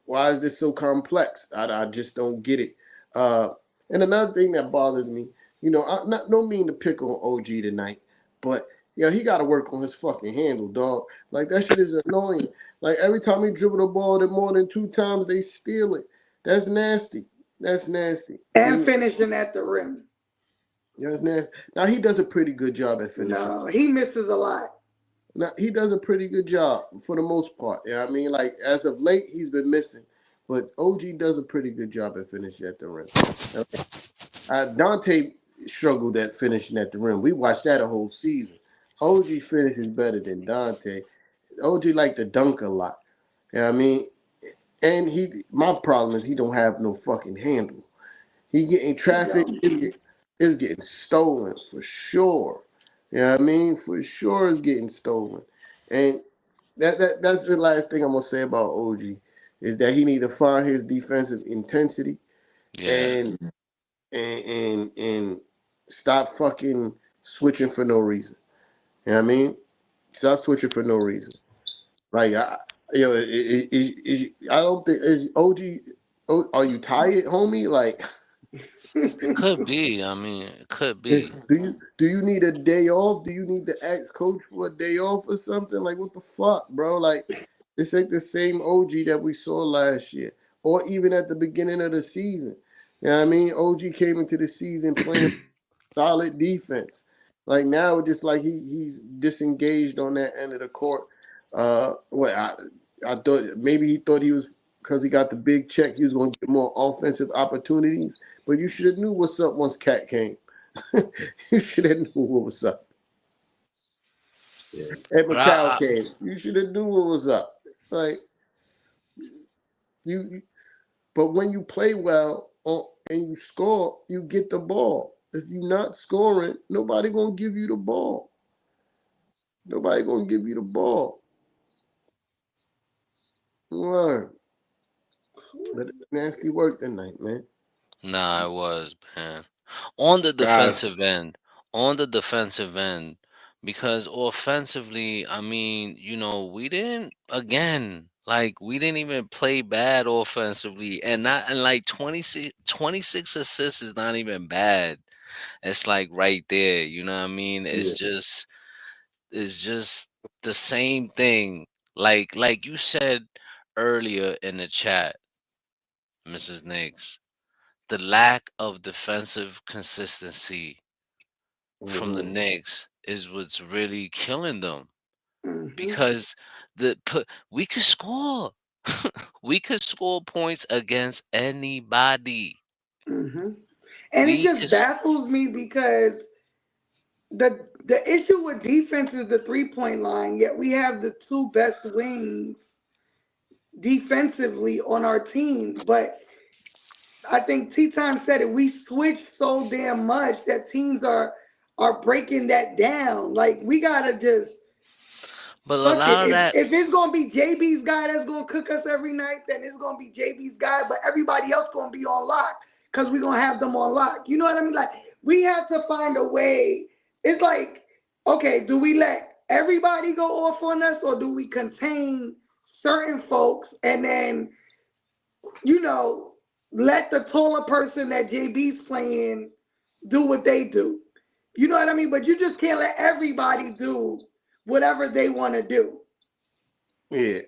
Speaker 2: Why is this so complex? I just don't get it. Uh, and another thing that bothers me, I not no mean to pick on OG tonight, but he got to work on his fucking handle, dog. Like that shit is annoying. Like every time he dribble the ball, then more than 2 times they steal it. That's nasty. That's nasty.
Speaker 3: And finishing at the rim.
Speaker 2: That's nasty. Now he does a pretty good job at finishing.
Speaker 3: No, he misses a lot.
Speaker 2: Now he does a pretty good job for the most part. Yeah, I mean, like as of late, he's been missing, but OG does a pretty good job at finishing at the rim. Dante struggled at finishing at the rim. We watched that a whole season. OG finishes better than Dante. OG like to dunk a lot. Yeah, I mean, and my problem is he don't have no fucking handle. He getting traffic. It's getting stolen for sure. You know what I mean? For sure, it's getting stolen. And that's the last thing I'm gonna say about OG is that he need to find his defensive intensity
Speaker 5: Yeah.
Speaker 2: and and stop fucking switching for no reason. You know what I mean? Stop switching for no reason. Like I don't think is OG. Are you tired, homie? Like.
Speaker 5: Could be. I mean, it could be.
Speaker 2: Do you need a day off? Do you need to ask coach for a day off or something? Like what the fuck, bro? Like this ain't the same OG that we saw last year, or even at the beginning of the season. You know what I mean? OG came into the season playing solid defense. Like now, it's just like he's disengaged on that end of the court. What I thought maybe he thought he was because he got the big check, he was going to get more offensive opportunities. But you should have knew what's up once Cat came. You should have knew what was up.
Speaker 4: Yeah.
Speaker 2: And
Speaker 5: But
Speaker 2: Macau came. You should have knew what was up. Like you, but when you play well and you score, you get the ball. If you're not scoring, nobody gonna give you the ball. Nobody gonna give you the ball. Learn. But it's nasty work tonight, man.
Speaker 5: nah, it was, man. On the
Speaker 4: Guys,
Speaker 5: defensive end, on the defensive end, because offensively, I mean, we didn't again like we didn't even play bad offensively, and not and like 26 assists is not even bad. It's like right there, you know what I mean?
Speaker 2: Yeah.
Speaker 5: It's just the same thing. Like you said earlier in the chat, Mrs. Nix, the lack of defensive consistency from the
Speaker 2: Hmm.
Speaker 5: Knicks is what's really killing them.
Speaker 3: Hmm.
Speaker 5: Because we could score. We could score points against anybody.
Speaker 3: Hmm. And it
Speaker 5: We
Speaker 3: just
Speaker 5: could s-
Speaker 3: baffles me because the issue with defense is the 3 point line. Yet we have the two best wings defensively on our team. But I think T Time said it. We switch so damn much that teams are breaking that down. Like we gotta just
Speaker 5: but a
Speaker 3: fuck it.
Speaker 5: lot of that,
Speaker 3: If it's gonna be JB's guy that's gonna cook us every night, then it's gonna be JB's guy. But everybody else gonna be on lock because we're gonna have them on lock. You know what I mean? Like we have to find a way. It's like, okay, do we let everybody go off on us or do we contain certain folks and then, you know, let the taller person that JB's playing do what they do? You know what I mean? But you just can't let everybody do whatever they want to do.
Speaker 2: Yeah,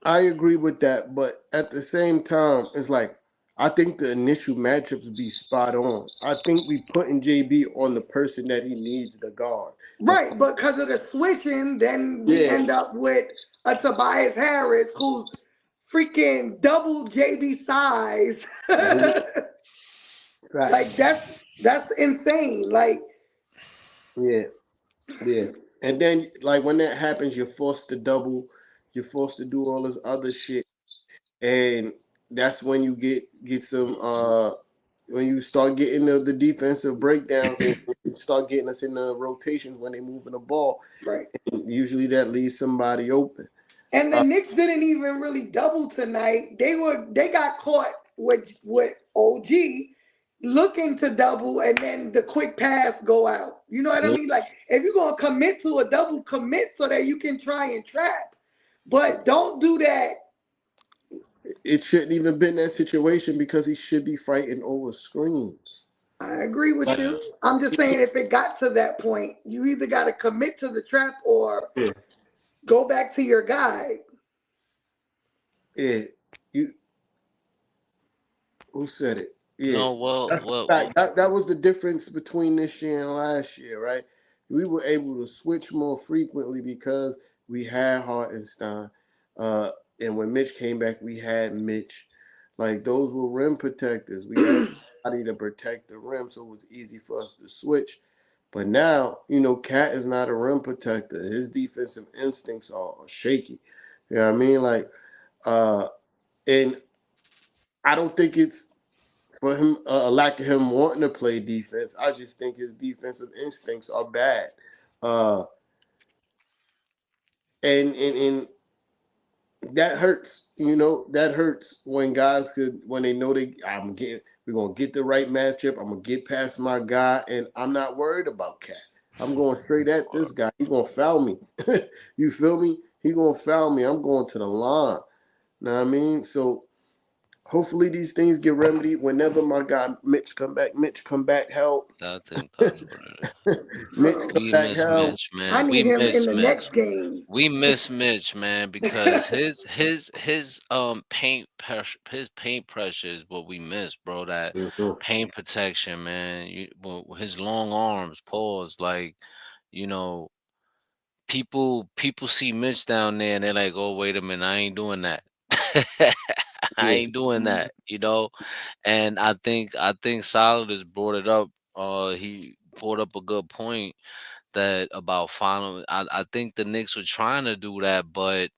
Speaker 2: I agree with that, but at the same time, it's like I think the initial matchups be spot on. I think we putting JB on the person that he needs to guard. The
Speaker 3: Right, but because of the switching, then we
Speaker 2: yeah,
Speaker 3: end up with a Tobias Harris who's freaking double JB size.
Speaker 2: mhm,
Speaker 3: Like
Speaker 2: facts.
Speaker 3: that's insane. Like
Speaker 2: Yeah, yeah. And then like when that happens, you're forced to double, you're forced to do all this other shit, and that's when you get some when you start getting the defensive breakdowns and you start getting us in the rotations when they moving the ball.
Speaker 3: right.
Speaker 2: Usually that leaves somebody open.
Speaker 3: And the
Speaker 2: Uh,
Speaker 3: Knicks didn't even really double tonight. They got caught with OG looking to double and then the quick pass go out. You know what I mean? Like if you're gonna commit to a double, commit so that you can try and trap. But don't do that.
Speaker 2: it shouldn't even been that situation because he should be fighting over screens.
Speaker 3: I agree with
Speaker 2: Like,
Speaker 5: yeah.
Speaker 3: you. I'm just saying if it got to that point, you either gotta commit to the trap or
Speaker 2: yeah,
Speaker 3: go back to your guy.
Speaker 2: yeah. You Who said it? Yeah,
Speaker 5: No, well,
Speaker 2: that's the
Speaker 5: well,
Speaker 2: fact. That was the difference between this year and last year, right? We were able to switch more frequently because we had Hartenstein, uh, and when Mitch came back, we had Mitch. Like those were rim protectors. We had somebody to protect the rim, so it was easy for us to switch. But now, Cat is not a rim protector. His defensive instincts are shaky. You know what I mean? Like, and I don't think it's for him a lack of him wanting to play defense. I just think his defensive instincts are bad, uh, and that hurts. That hurts when guys could when they know we're gonna get the right matchup. I'm gonna get past my guy, and I'm not worried about Cat. I'm going straight at this guy. He gonna foul me. You feel me? He gonna foul me. I'm going to the line. Know what I mean? So hopefully these things get remedied whenever my guy Mitch come back. Mitch come back help.
Speaker 5: I think that's what it is.
Speaker 2: Mitch come
Speaker 5: We
Speaker 2: back
Speaker 5: miss
Speaker 2: help.
Speaker 5: Mitch,
Speaker 3: I
Speaker 5: man.
Speaker 3: need
Speaker 5: We
Speaker 3: him in
Speaker 5: miss
Speaker 3: the
Speaker 5: Mitch.
Speaker 3: next game.
Speaker 5: We miss Mitch, man, because his paint pressure is what we miss, bro. That
Speaker 2: Mhm.
Speaker 5: paint protection, man. His long arms, pause. Like, you know, people see Mitch down there and they're like, oh, wait a minute, I ain't doing that. I
Speaker 2: Yeah,
Speaker 5: ain't doing that. And I think Solid has brought it up. He brought up a good point that about following. I think the Knicks were trying to do that, but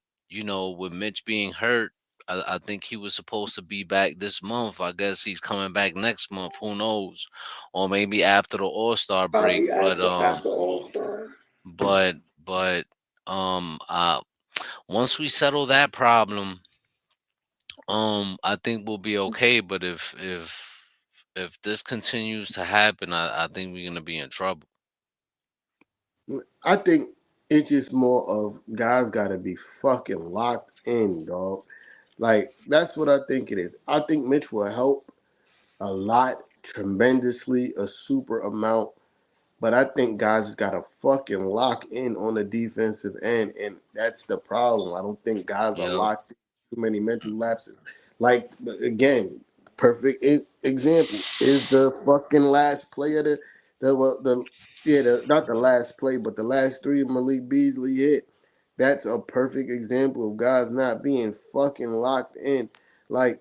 Speaker 5: with Mitch being hurt, I think he was supposed to be back this month. I guess he's coming back next month. Who knows? Or maybe after the All Star break.
Speaker 3: Probably
Speaker 5: But
Speaker 3: after All Star.
Speaker 5: but but um uh once we settle that problem, I think we'll be okay. But if this continues to happen, I think we're gonna be in trouble.
Speaker 2: I think it's just more of guys got to be fucking locked in, dog. Like that's what I think it is. I think Mitch will help a lot, tremendously, a super amount. But I think guys just gotta fucking lock in on the defensive end, and that's the problem. I don't think guys are
Speaker 5: Yo.
Speaker 2: locked in. Too many mental lapses. Like again, perfect example is the fucking last play of the yeah not the last play, but the last three Malik Beasley hit. That's a perfect example of guys not being fucking locked in. Like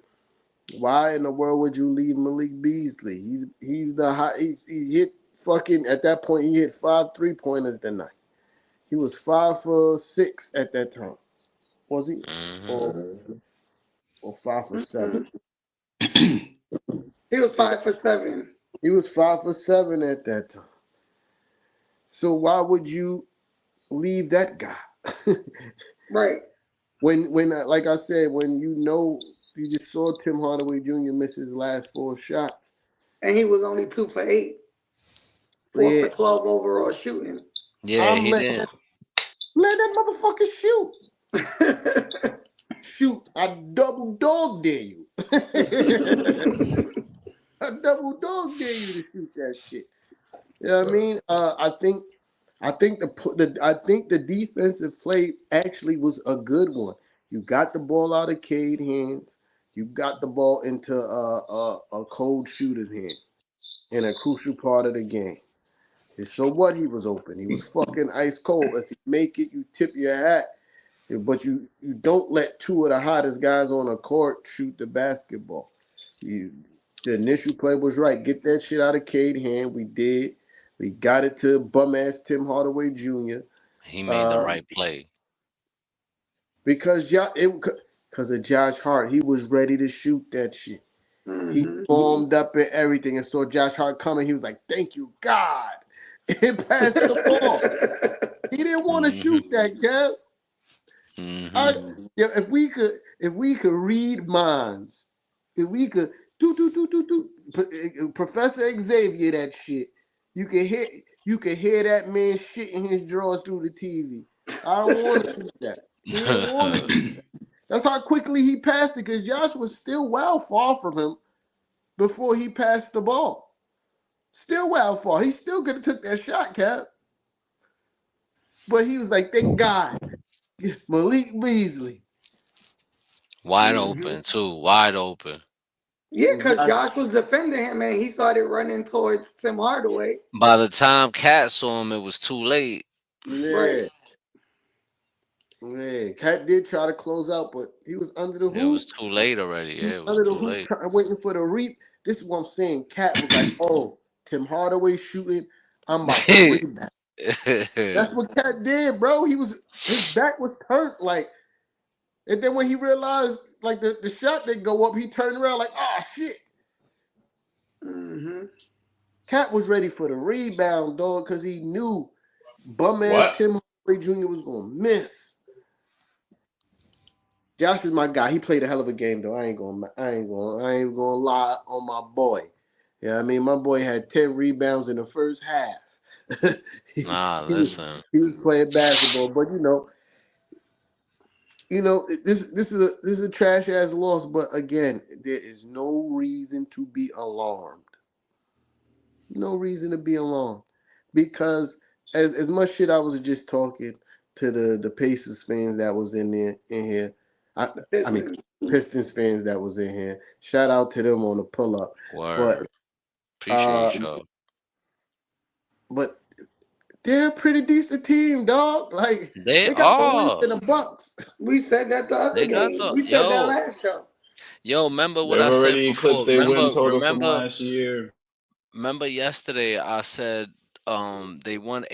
Speaker 2: why in the world would you leave Malik Beasley? He's the high. He hit fucking at that point. He hit 5 3-pointers that night. He was 5 for 6 at that time. Was he?
Speaker 5: Hmm.
Speaker 2: Or or 5 for 7?
Speaker 3: Mhm. He was 5 for 7.
Speaker 2: He was 5 for 7 at that time. So why would you leave that guy?
Speaker 3: Right.
Speaker 2: when like I said, when you just saw Tim Hardaway Jr. miss his last 4 shots.
Speaker 3: And he was only 2 for 8, four
Speaker 2: Yeah,
Speaker 3: for 12 overall shooting.
Speaker 5: Yeah,
Speaker 2: I'm
Speaker 5: he
Speaker 2: letting
Speaker 5: didn't.
Speaker 2: let that motherfucker shoot. Shoot, I double dog dare you. I double dog dare you to shoot that shit. You know what I mean? I think the defensive play actually was a good one. You got the ball out of Cade hands. You got the ball into a cold shooter's hand in a crucial part of the game. And so what? He was open. He was fucking ice cold. If you make it, you tip your hat. But you don't let two of the hottest guys on the court shoot the basketball. You the initial play was right. Get that shit out of Cade hand. We did. We got it to bum ass Tim Hardaway Jr.
Speaker 5: He made the
Speaker 2: Uh,
Speaker 5: right play.
Speaker 2: because because of Josh Hart, he was ready to shoot that shit. He
Speaker 3: Hmm.
Speaker 2: formed up and everything, and saw Josh Hart coming. He was like, "Thank you, God," and passed the ball. He didn't want to
Speaker 5: Hmm.
Speaker 2: shoot that, Kev. I,
Speaker 5: Hmm.
Speaker 2: yeah, if we could read minds, if we could Professor Xavier that shit, you could hear that man shitting his drawers through the TV. I don't want to shoot that. He didn't want to shoot that. That's how quickly he passed it because Josh was still well far from him before he passed the ball. Still well far. He still could have took that shot, Cap. But he was like, thank God, Malik Beasley.
Speaker 5: Wide
Speaker 3: Hmm.
Speaker 5: open too. Wide open.
Speaker 3: Yeah,
Speaker 2: And
Speaker 3: because
Speaker 2: Josh,
Speaker 3: Josh was defending him and he started running towards Tim Hardaway.
Speaker 5: By the time Cat saw him, it was too late.
Speaker 3: Right.
Speaker 2: yeah. Yeah, Cat did try to close out, but he was under the
Speaker 5: It was
Speaker 2: hoop.
Speaker 5: too late already.
Speaker 2: He was
Speaker 5: Yeah, it was
Speaker 2: under the
Speaker 5: too
Speaker 2: hoop
Speaker 5: late.
Speaker 2: waiting for the reap. This is what I'm saying. Cat was like, "Oh, Tim Hardaway shooting. I'm about to rebound." That's what Cat did, bro. His back was turned like, and then when he realized like the shot didn't go up, he turned around like, "Oh shit."
Speaker 3: Hmm.
Speaker 2: Cat was ready for the rebound, dog, because he knew bum ass
Speaker 4: What?
Speaker 2: Tim Hardaway Jr. was gonna miss. Josh is my guy. He played a hell of a game though. I ain't gonna lie on my boy. Yeah, I mean my boy had 10 rebounds in the first half. he,
Speaker 5: Nah,
Speaker 2: he was
Speaker 5: listen.
Speaker 2: he was playing basketball, but this is a trash ass loss. But again, there is no reason to be alarmed. No reason to be alarmed because as much shit I was just talking to the Pacers fans that was in here. I mean
Speaker 3: Pistons.
Speaker 2: Pistons fans that was in here. Shout out to them on the pull up. But
Speaker 5: Word.
Speaker 2: uh
Speaker 5: Appreciate y'all.
Speaker 2: but they're a pretty decent team, dog. Like
Speaker 5: They
Speaker 2: they got more wins
Speaker 5: are.
Speaker 2: than the Bucks.
Speaker 3: We said that the other
Speaker 5: They got
Speaker 3: game.
Speaker 5: the
Speaker 3: We said that last show.
Speaker 5: Remember what
Speaker 4: They've
Speaker 5: I said
Speaker 4: already eclipsed
Speaker 5: before?
Speaker 4: their win total from last year.
Speaker 5: Remember yesterday I said they won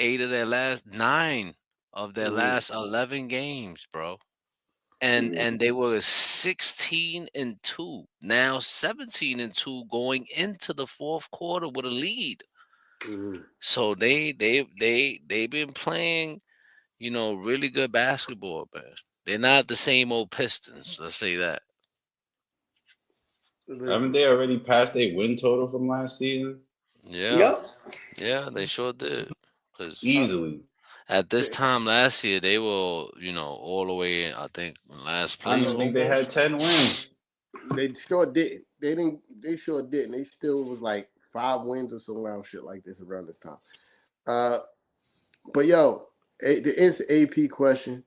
Speaker 5: 9 of their
Speaker 2: Mhm.
Speaker 5: last 11 games, bro. And
Speaker 3: Mm.
Speaker 5: and they were 16-2. Now 17-2 going into the fourth quarter with a lead.
Speaker 2: Mhm.
Speaker 5: So they've been playing, really good basketball, man. They're not the same old Pistons, let's say that.
Speaker 4: Haven't
Speaker 2: Listen,
Speaker 4: they already passed their win total from last season?
Speaker 5: Yeah.
Speaker 3: Yep.
Speaker 5: Yeah, they sure did. Cause
Speaker 2: uh,
Speaker 4: Easily.
Speaker 5: At this time last year, they were, all the way, I think, in last
Speaker 4: I
Speaker 5: place
Speaker 4: don't think they
Speaker 5: almost.
Speaker 4: had 10 wins.
Speaker 2: They sure didn't. They didn't. They sure didn't. They still was like 5 wins or some wild shit like this around this time. Uh, but yo, the answer AP question: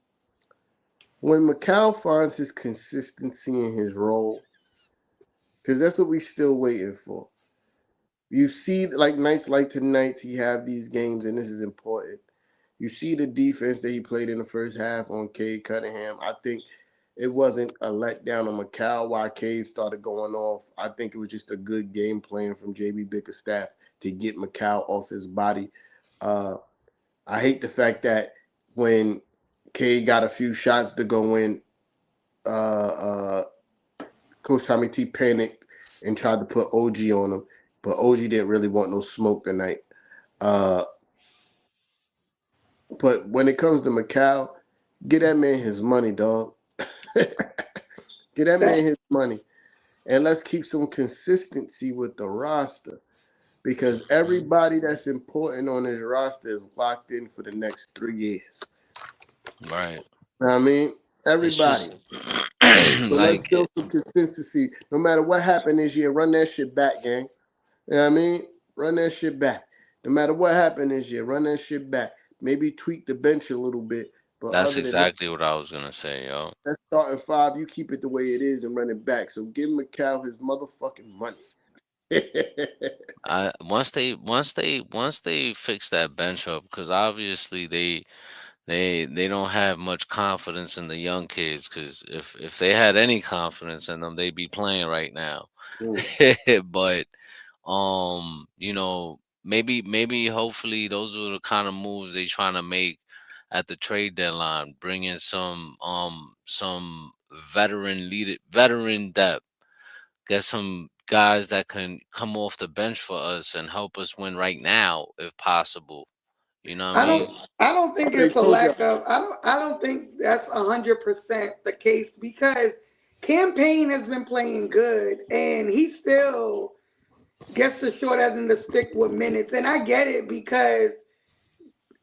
Speaker 2: when Macau finds his consistency in his role, because that's what we still waiting for. You see, like nights like tonight, he have these games, and this is important. You see the defense that he played in the first half on Cade Cunningham. I think it wasn't a letdown on Macau while Cade started going off. I think it was just a good game plan from JB Bickerstaff to get Macau off his body. Uh, I hate the fact that when Cade got a few shots to go in, uh, Coach Tommy T panicked and tried to put OG on him, but OG didn't really want no smoke tonight. Uh, but when it comes to Macau, get that man his money, dog. Get that man his money. And let's keep some consistency with the roster because everybody that's important on his roster is locked in for the next 3 years.
Speaker 5: Right.
Speaker 2: Know what I mean,
Speaker 5: It's
Speaker 2: everybody.
Speaker 5: just
Speaker 2: So let's
Speaker 5: like
Speaker 2: build some consistency. No matter what happened this year, run that shit back, gang. You know what I mean? Run that shit back. No matter what happened this year, run that shit back. Maybe tweak the bench a little bit. But
Speaker 5: that's
Speaker 2: other than that,
Speaker 5: exactly what I was gonna say, yo.
Speaker 2: that starting five, you keep it the way it is and run it back. So give McCall his motherfucking money.
Speaker 5: I once they fix that bench up, because obviously they don't have much confidence in the young kids. Because if they had any confidence in them, they'd be playing right now.
Speaker 2: Mm.
Speaker 5: But maybe hopefully those are the kind of moves they trying to make at the trade deadline, bring in some veteran depth, get some guys that can come off the bench for us and help us win right now if possible. You know what I
Speaker 3: I
Speaker 5: mean?
Speaker 3: don't I don't
Speaker 2: I
Speaker 3: think
Speaker 2: already
Speaker 3: it's a
Speaker 2: told y'all.
Speaker 3: lack of I don't think that's 100% the case because campaign has been playing good and he still gets the short end of the stick with minutes. And I get it because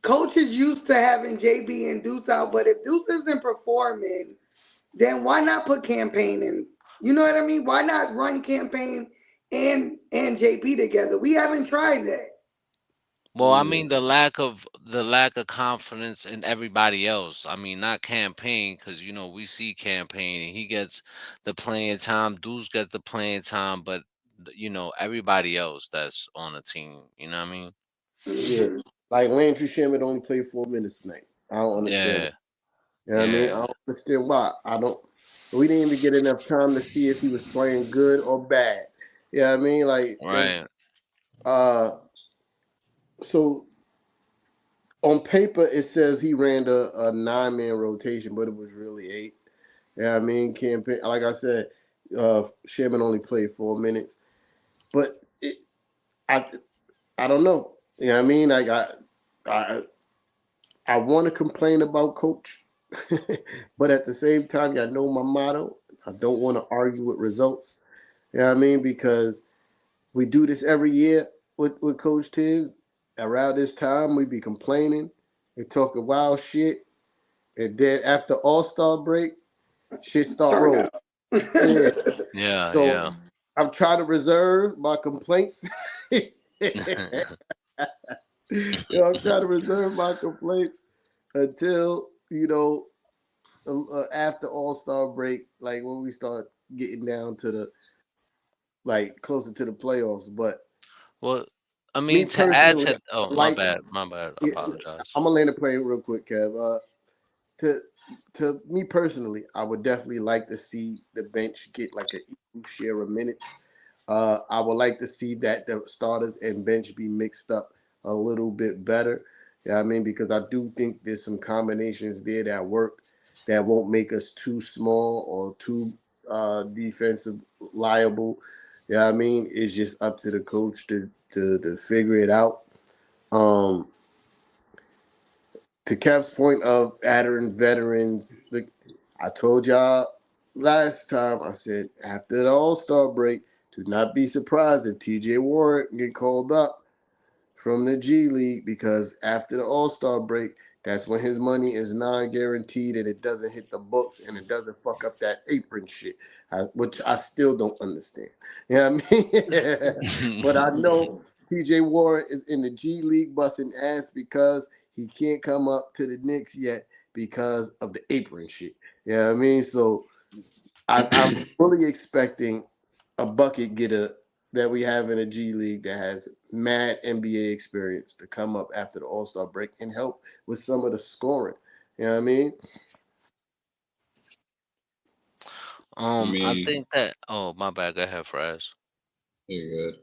Speaker 3: coaches used to having JB and Deuce out, but if Deuce isn't performing, then why not put campaign in? You know what I mean? Why not run campaign and JB together? We haven't tried that.
Speaker 5: Well, I mean the lack of confidence in everybody else. I mean, not campaign, because we see campaign and he gets the playing time. Deuce gets the playing time, but everybody else that's on the team. You know what I mean?
Speaker 2: Yeah.
Speaker 3: Hmm.
Speaker 2: Like Landry Shamet only played 4 minutes tonight. I don't understand why.
Speaker 5: Yeah,
Speaker 2: You know what I mean? I
Speaker 5: yeah,
Speaker 2: don't understand why. I don't. We didn't even get enough time to see if he was playing good or bad. You know what I mean? Like let's
Speaker 5: right.
Speaker 2: uh so on paper it says he ran a 9-man rotation, but it was really eight. Yeah, I mean, campaign. Like I said, Sherman only played 4 minutes, but I, I don't know. You know what I mean? Like I, I want to complain about coach, but at the same time, y'all know my motto. I don't want to argue with results. You know what I mean? Because we do this every year with Coach Tibbs. Around this time, we be complaining and talking wild shit, and then after All Star break, shit start
Speaker 3: Turn
Speaker 2: rolling.
Speaker 3: up.
Speaker 2: Yeah.
Speaker 5: Yeah,
Speaker 2: So
Speaker 5: yeah.
Speaker 2: I'm trying to reserve my complaints. I'm trying to reserve my complaints until after All Star break, like when we start getting down to the like closer to the playoffs. But
Speaker 5: Well, I
Speaker 2: me
Speaker 5: mean, to add
Speaker 2: personally,
Speaker 5: to,
Speaker 2: I
Speaker 5: oh, my
Speaker 2: like.
Speaker 5: bad, my bad. Apologize.
Speaker 2: I'm gonna land the plane real quick, Kev. To to me personally, I would definitely like to see the bench get like an equal share of minutes. I would like to see that the starters and bench be mixed up a little bit better. Yeah, I mean, because I do think there's some combinations there that work that won't make us too small or too defensive liable. Yeah, I mean, it's just up to the coach to figure it out. Um, to Kev's point of adding veterans, look, I told y'all last time. I said after the All Star break, do not be surprised if T.J. Warren get called up from the G League because after the All Star break, That's when his money is non-guaranteed and it doesn't hit the books and it doesn't fuck up that apron shit, which I still don't understand. You know what I mean? But I know TJ Warren is in the G League busting ass because he can't come up to the Knicks yet because of the apron shit. You know what I mean? So I'm fully expecting a bucket getter that we have in a G League that has mad NBA experience to come up after the All Star break and help with some of the scoring. You know what I mean?
Speaker 6: I
Speaker 5: I
Speaker 6: mean,
Speaker 5: think that. Oh, my bad. Go ahead, Fraz.
Speaker 6: you're good.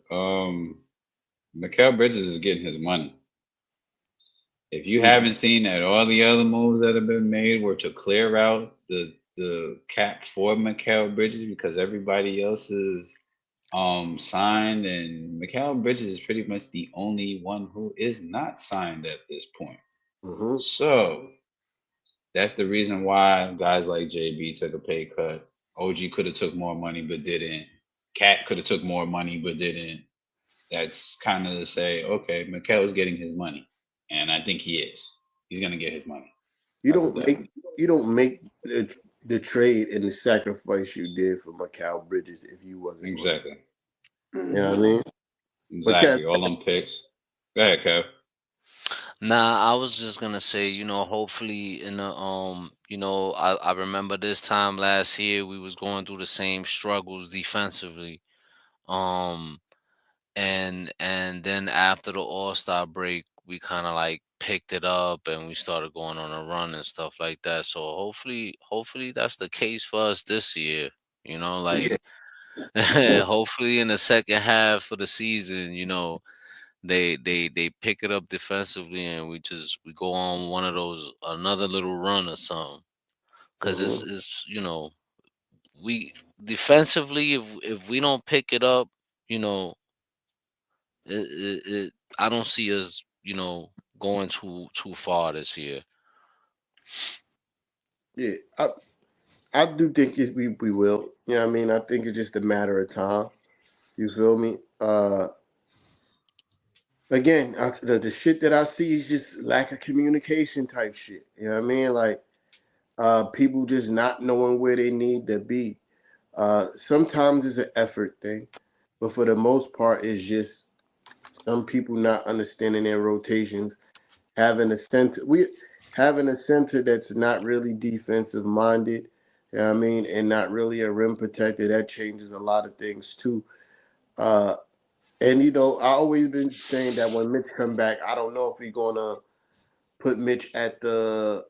Speaker 6: Mikal Bridges is getting his money. If you
Speaker 2: Yeah.
Speaker 6: haven't seen that, all the other moves that have been made were to clear out the cap for Mikal Bridges because everybody else is signed, and Mikal Bridges is pretty much the only one who is not signed at this point.
Speaker 2: Mm-hmm.
Speaker 6: So that's the reason why guys like JB took a pay cut. OG could have took more money but didn't. Cat could have took more money but didn't. That's kind of to say, okay, Mikel's getting his money, and I think he is. He's gonna get his money.
Speaker 2: You
Speaker 6: That's a
Speaker 2: don't make
Speaker 6: definite.
Speaker 2: you don't make the trade and the sacrifice you did for Macau Bridges if you wasn't going to.
Speaker 6: Exactly.
Speaker 2: You know what I
Speaker 3: Hmm.
Speaker 2: mean? But Kev,
Speaker 6: Exactly. All them picks. Go ahead, Kev.
Speaker 5: Nah, I was just gonna say, hopefully in the I remember this time last year we was going through the same struggles defensively. Um and then after the All-Star break, we kind of like picked it up and we started going on a run and stuff like that. So hopefully that's the case for us this year. Like
Speaker 2: yeah,
Speaker 5: hopefully in the second half of the season, they pick it up defensively and we go on one of those another little run or something. Cause
Speaker 2: hmm
Speaker 5: it's we defensively if we don't pick it up, you know I don't see us going too far this year.
Speaker 2: yeah. I do think we will. You know what I mean? I think it's just a matter of time. You feel me? Again, the shit that I see is just lack of communication type shit. You know what I mean? Like people just not knowing where they need to be. Sometimes it's an effort thing, but for the most part, it's just some people not understanding their rotations, having a center. We having a center that's not really defensive minded. You know what I mean, and not really a rim protector. That changes a lot of things too. Uh, and I always been saying that when Mitch come back, I don't know if we're gonna put Mitch at the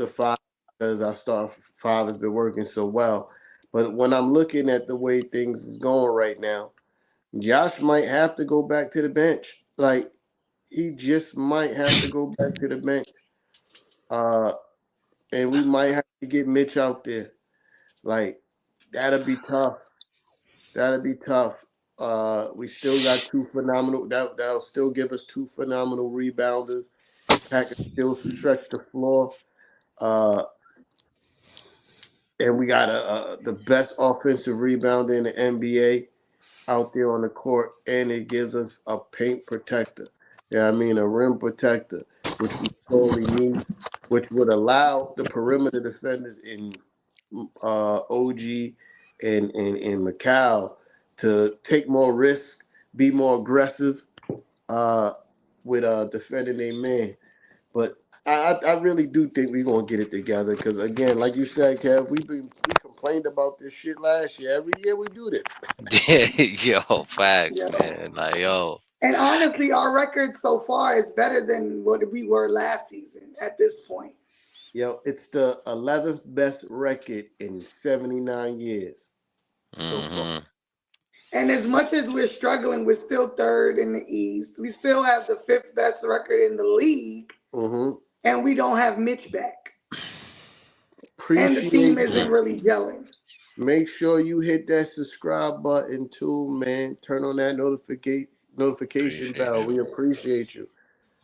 Speaker 2: five because our star five has been working so well. But when I'm looking at the way things is going right now, Josh might have to go back to the bench. Like he just might have to go back to the bench. Uh, and we might have to get Mitch out there. Like that'll be tough. That'll be tough. We still got two phenomenal. That'll still give us two phenomenal rebounders that can still stretch the floor. Uh, and we got the best offensive rebounder in the NBA out there on the court, and it gives us a paint protector. Yeah, I mean a rim protector, which we sorely need, which would allow the perimeter defenders in OG and Macau to take more risks, be more aggressive uh, with defending a man. But I really do think we're gonna get it together because again, like you said, Kev, we complained about this shit last year. Every year we do this.
Speaker 5: Yo, facts,
Speaker 3: Yeah.
Speaker 5: man. Like, yo.
Speaker 3: And honestly, our record so far is better than what we were last season at this point.
Speaker 2: Yo, it's the 11th best record in 79 years so far.
Speaker 5: Hmm.
Speaker 3: And as much as we're struggling, we're still third in the East. We still have the fifth best record in the league,
Speaker 2: Mm-hmm.
Speaker 3: and we don't have Mitch back. And the team
Speaker 2: Appreciate
Speaker 3: isn't
Speaker 2: you.
Speaker 3: really gelling.
Speaker 2: Make sure you hit that subscribe button too, man. Turn on that notification
Speaker 5: Appreciate
Speaker 2: bell.
Speaker 5: you.
Speaker 2: We appreciate you.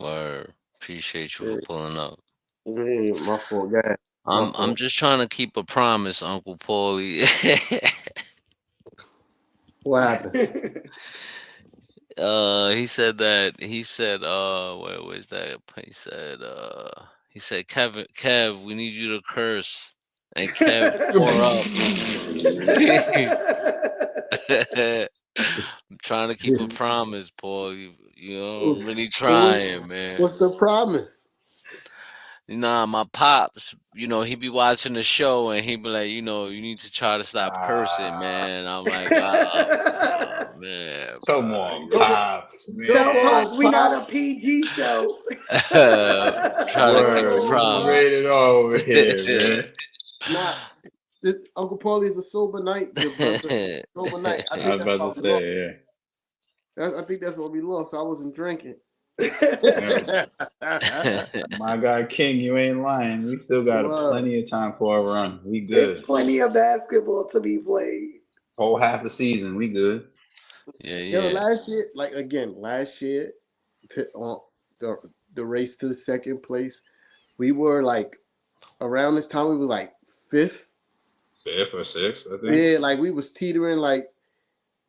Speaker 5: Word. Appreciate you
Speaker 2: Yeah,
Speaker 5: for pulling up.
Speaker 2: yeah, my fault, guys. My
Speaker 5: I'm
Speaker 2: fault.
Speaker 5: just trying to keep a promise, Uncle Paulie.
Speaker 2: What happened?
Speaker 5: He said where was that? He said He said, Kev, we need you to curse. And Kev tore up. I'm trying to keep a promise, Paul. I'm really trying, man.
Speaker 2: What's the promise?
Speaker 5: Nah, my pops, he be watching the show and he be like, you need to try to stop cursing,
Speaker 6: Ah,
Speaker 5: man. I'm like, oh man,
Speaker 6: come
Speaker 5: bro.
Speaker 6: on, pops,
Speaker 3: Tell
Speaker 2: Come
Speaker 6: man.
Speaker 3: Pops
Speaker 2: on,
Speaker 3: we not a
Speaker 2: Pop.
Speaker 3: PG show.
Speaker 5: Trying to keep a
Speaker 6: Word, this is
Speaker 5: promise.
Speaker 6: rated over here, man.
Speaker 2: Nah, Uncle Paulie's a sober night, good brother. Sober night. I
Speaker 6: I
Speaker 2: think
Speaker 6: was
Speaker 2: that's
Speaker 6: about
Speaker 2: why
Speaker 6: to
Speaker 2: we lost.
Speaker 6: say, yeah.
Speaker 2: I think that's what we lost. I wasn't drinking.
Speaker 6: Yeah. My guy King, you ain't lying. We still got
Speaker 2: Word.
Speaker 6: plenty of time for a run. We
Speaker 3: It's
Speaker 6: good.
Speaker 3: plenty of basketball to be played.
Speaker 6: Whole half a season, we good.
Speaker 5: Yeah,
Speaker 2: Yo,
Speaker 5: yeah.
Speaker 2: last year, last year, on the race to the second place, we were like around this time we were like fifth.
Speaker 6: Fifth or sixth, I think.
Speaker 2: Yeah, like we was teetering like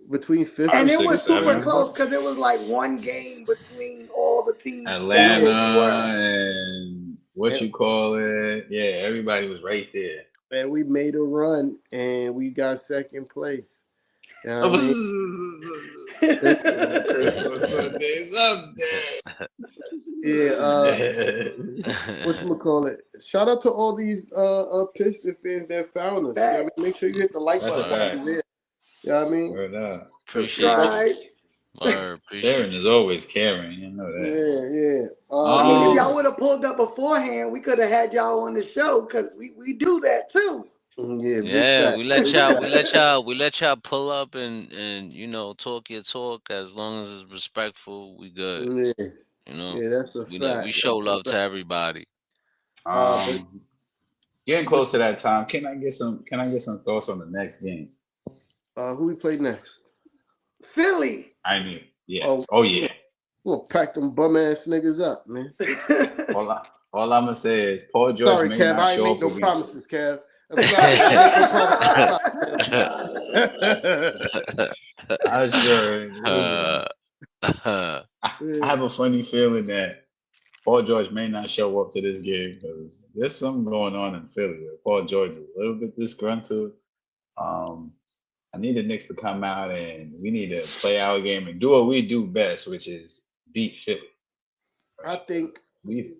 Speaker 2: between fifth
Speaker 3: And
Speaker 2: and
Speaker 6: Five,
Speaker 3: it
Speaker 6: six,
Speaker 3: was
Speaker 2: sixth
Speaker 3: super
Speaker 6: seven.
Speaker 3: close because it was like one game between all the teams that
Speaker 2: Yeah,
Speaker 3: we were.
Speaker 6: Atlanta and what
Speaker 2: and,
Speaker 6: you call it. Yeah, everybody was right there.
Speaker 2: and we made a run and we got second place. You know what I mean? It-
Speaker 6: Christmas Sunday,
Speaker 2: yeah,
Speaker 6: someday.
Speaker 2: whatchamacallit. Shout out to all these Piston fans that found us. Yeah, I mean,
Speaker 3: Back,
Speaker 2: make sure you hit the like
Speaker 6: That's a
Speaker 2: button while
Speaker 6: fact.
Speaker 2: you're there. Yeah, I mean,
Speaker 6: Word up.
Speaker 5: Appreciate you.
Speaker 3: subscribe.
Speaker 5: Appreciate
Speaker 6: Sharing is
Speaker 5: you.
Speaker 6: always caring. You know that.
Speaker 2: yeah.
Speaker 3: I mean, if
Speaker 6: Um,
Speaker 3: y'all would have pulled up beforehand, we could have had y'all on the show because we do that too.
Speaker 2: Yeah, big
Speaker 5: Yeah,
Speaker 2: fact.
Speaker 5: we let
Speaker 2: Big
Speaker 5: y'all,
Speaker 2: fact.
Speaker 5: we let y'all, we let y'all pull up and talk your talk as long as it's respectful. We good.
Speaker 2: Yeah,
Speaker 5: You know,
Speaker 2: yeah, that's a
Speaker 5: we
Speaker 2: fact.
Speaker 5: show
Speaker 2: That's a
Speaker 5: love to
Speaker 2: fact.
Speaker 5: everybody.
Speaker 2: But
Speaker 6: um, getting close to that time. Can I get some? Can I get some thoughts on the next game?
Speaker 2: who we play next?
Speaker 3: Philly.
Speaker 6: I need. Yeah.
Speaker 2: Oh,
Speaker 6: Oh
Speaker 2: we're
Speaker 6: yeah.
Speaker 2: gonna pack them bum ass niggas up, man.
Speaker 6: All I, all I'm gonna say is Paul George
Speaker 2: Sorry,
Speaker 6: may
Speaker 2: Kev.
Speaker 6: not
Speaker 2: I ain't
Speaker 6: show
Speaker 2: make
Speaker 6: up
Speaker 2: no
Speaker 6: again.
Speaker 2: promises, Kev. I'm sorry. I ain't make no promises.
Speaker 6: I sure listen.
Speaker 5: Uh,
Speaker 6: I have a funny feeling that Paul George may not show up to this game because there's something going on in Philly. Paul George is a little bit disgruntled. Um, I need the Knicks to come out and we need to play our game and do what we do best, which is beat Philly.
Speaker 2: I
Speaker 6: Right?
Speaker 2: think
Speaker 6: We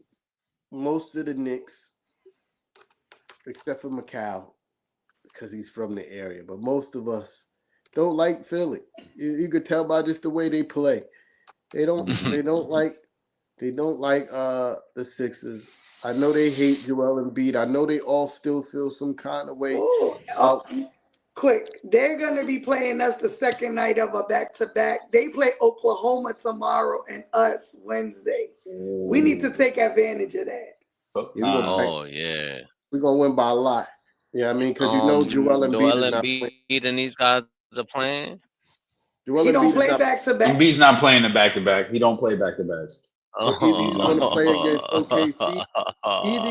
Speaker 2: most of the Knicks, except for Macau, because he's from the area, but most of us don't like Philly. You could tell by just the way they play. They don't. They don't like. They don't like the Sixers. I know they hate Joel Embiid. I know they all still feel some kind of way
Speaker 3: Oh,
Speaker 2: about.
Speaker 3: quick. They're going to be playing us the second night of a back-to-back. They play Oklahoma tomorrow and us Wednesday. We need to
Speaker 6: Ooh,
Speaker 3: take advantage of that.
Speaker 6: took
Speaker 2: Yeah,
Speaker 6: time.
Speaker 5: oh yeah.
Speaker 2: we're gonna win by a lot. Yeah, I mean, because you know Joel Embiid
Speaker 5: Joel
Speaker 2: is not playing.
Speaker 5: Embiid and these guys are playing.
Speaker 2: Joel
Speaker 3: He don't
Speaker 2: Embiid is
Speaker 3: play
Speaker 2: not.
Speaker 3: back-to-back.
Speaker 6: Embiid's not playing the back to back. He don't play back to backs.
Speaker 2: So either he's going to play against OKC. Either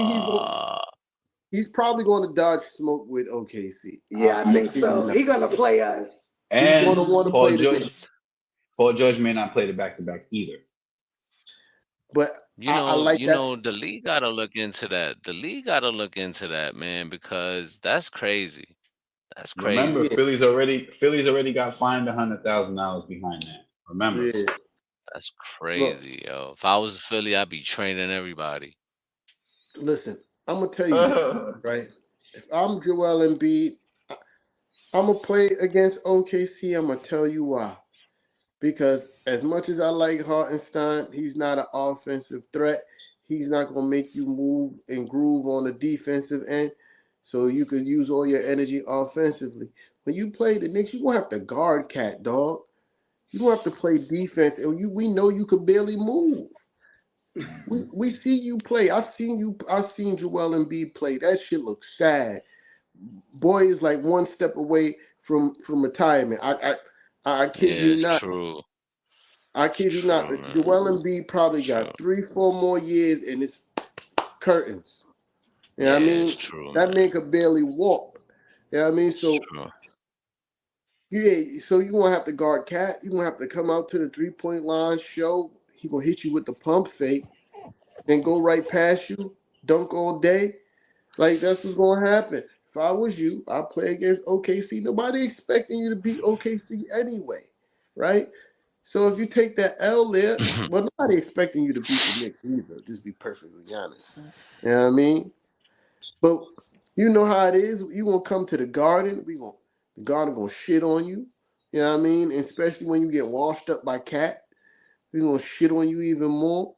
Speaker 2: he's probably going to dodge smoke with OKC.
Speaker 3: Yeah, I
Speaker 2: I
Speaker 3: think
Speaker 2: kid you
Speaker 3: so.
Speaker 2: not.
Speaker 3: He going to play us.
Speaker 2: He's going to
Speaker 6: And
Speaker 2: want to play the game.
Speaker 6: Paul George may not play the back to back either.
Speaker 2: But I like that.
Speaker 5: The league gotta look into that. The league gotta look into that, man, because that's crazy. That's
Speaker 6: Remember,
Speaker 5: crazy.
Speaker 2: Yeah,
Speaker 6: Philly's already got fined $100,000 behind that. Remember.
Speaker 2: yeah.
Speaker 5: That's
Speaker 2: Look,
Speaker 5: crazy, yo. If I was Philly, I'd be training everybody.
Speaker 2: listen. I'm gonna tell you this, right? If I'm Joel Embiid, I'm gonna play against OKC. I'm gonna tell you why. Because as much as I like Hartenstein, he's not an offensive threat. He's not going to make you move and groove on the defensive end, so you could use all your energy offensively. When you play the Knicks, you're going to have to guard Cat, dog. You're going to have to play defense, and we know you can barely move. We see you play. I've seen you. I've seen Joel Embiid play. That shit looks sad. Boy is like one step away from retirement. I kid
Speaker 5: Yeah,
Speaker 2: you
Speaker 5: it's
Speaker 2: not.
Speaker 5: true.
Speaker 2: I
Speaker 5: It's
Speaker 2: kid you not.
Speaker 5: true, man.
Speaker 2: Joel Embiid probably
Speaker 5: True.
Speaker 2: got 3, 4 more years and it's curtains. You know
Speaker 5: Yeah,
Speaker 2: what I
Speaker 5: it's
Speaker 2: mean?
Speaker 5: true,
Speaker 2: That
Speaker 5: man.
Speaker 2: man could barely walk. You know what I mean?
Speaker 5: It's
Speaker 2: So
Speaker 5: true.
Speaker 2: yeah, so you're gonna have to guard Cat. You're gonna have to come out to the 3-point line, show he gonna hit you with the pump fake, then go right past you. dunk all day. Like that's what's gonna happen. If I was you, I'd play against OKC. Nobody expecting you to beat OKC anyway, right? So if you take that L there, well, nobody expecting you to beat the Knicks either. Just be perfectly honest. You know what I mean? But you know how it is. You gonna come to the Garden. The Garden gonna shit on you. You know what I mean? Especially when you get washed up by Cat, we gonna shit on you even more.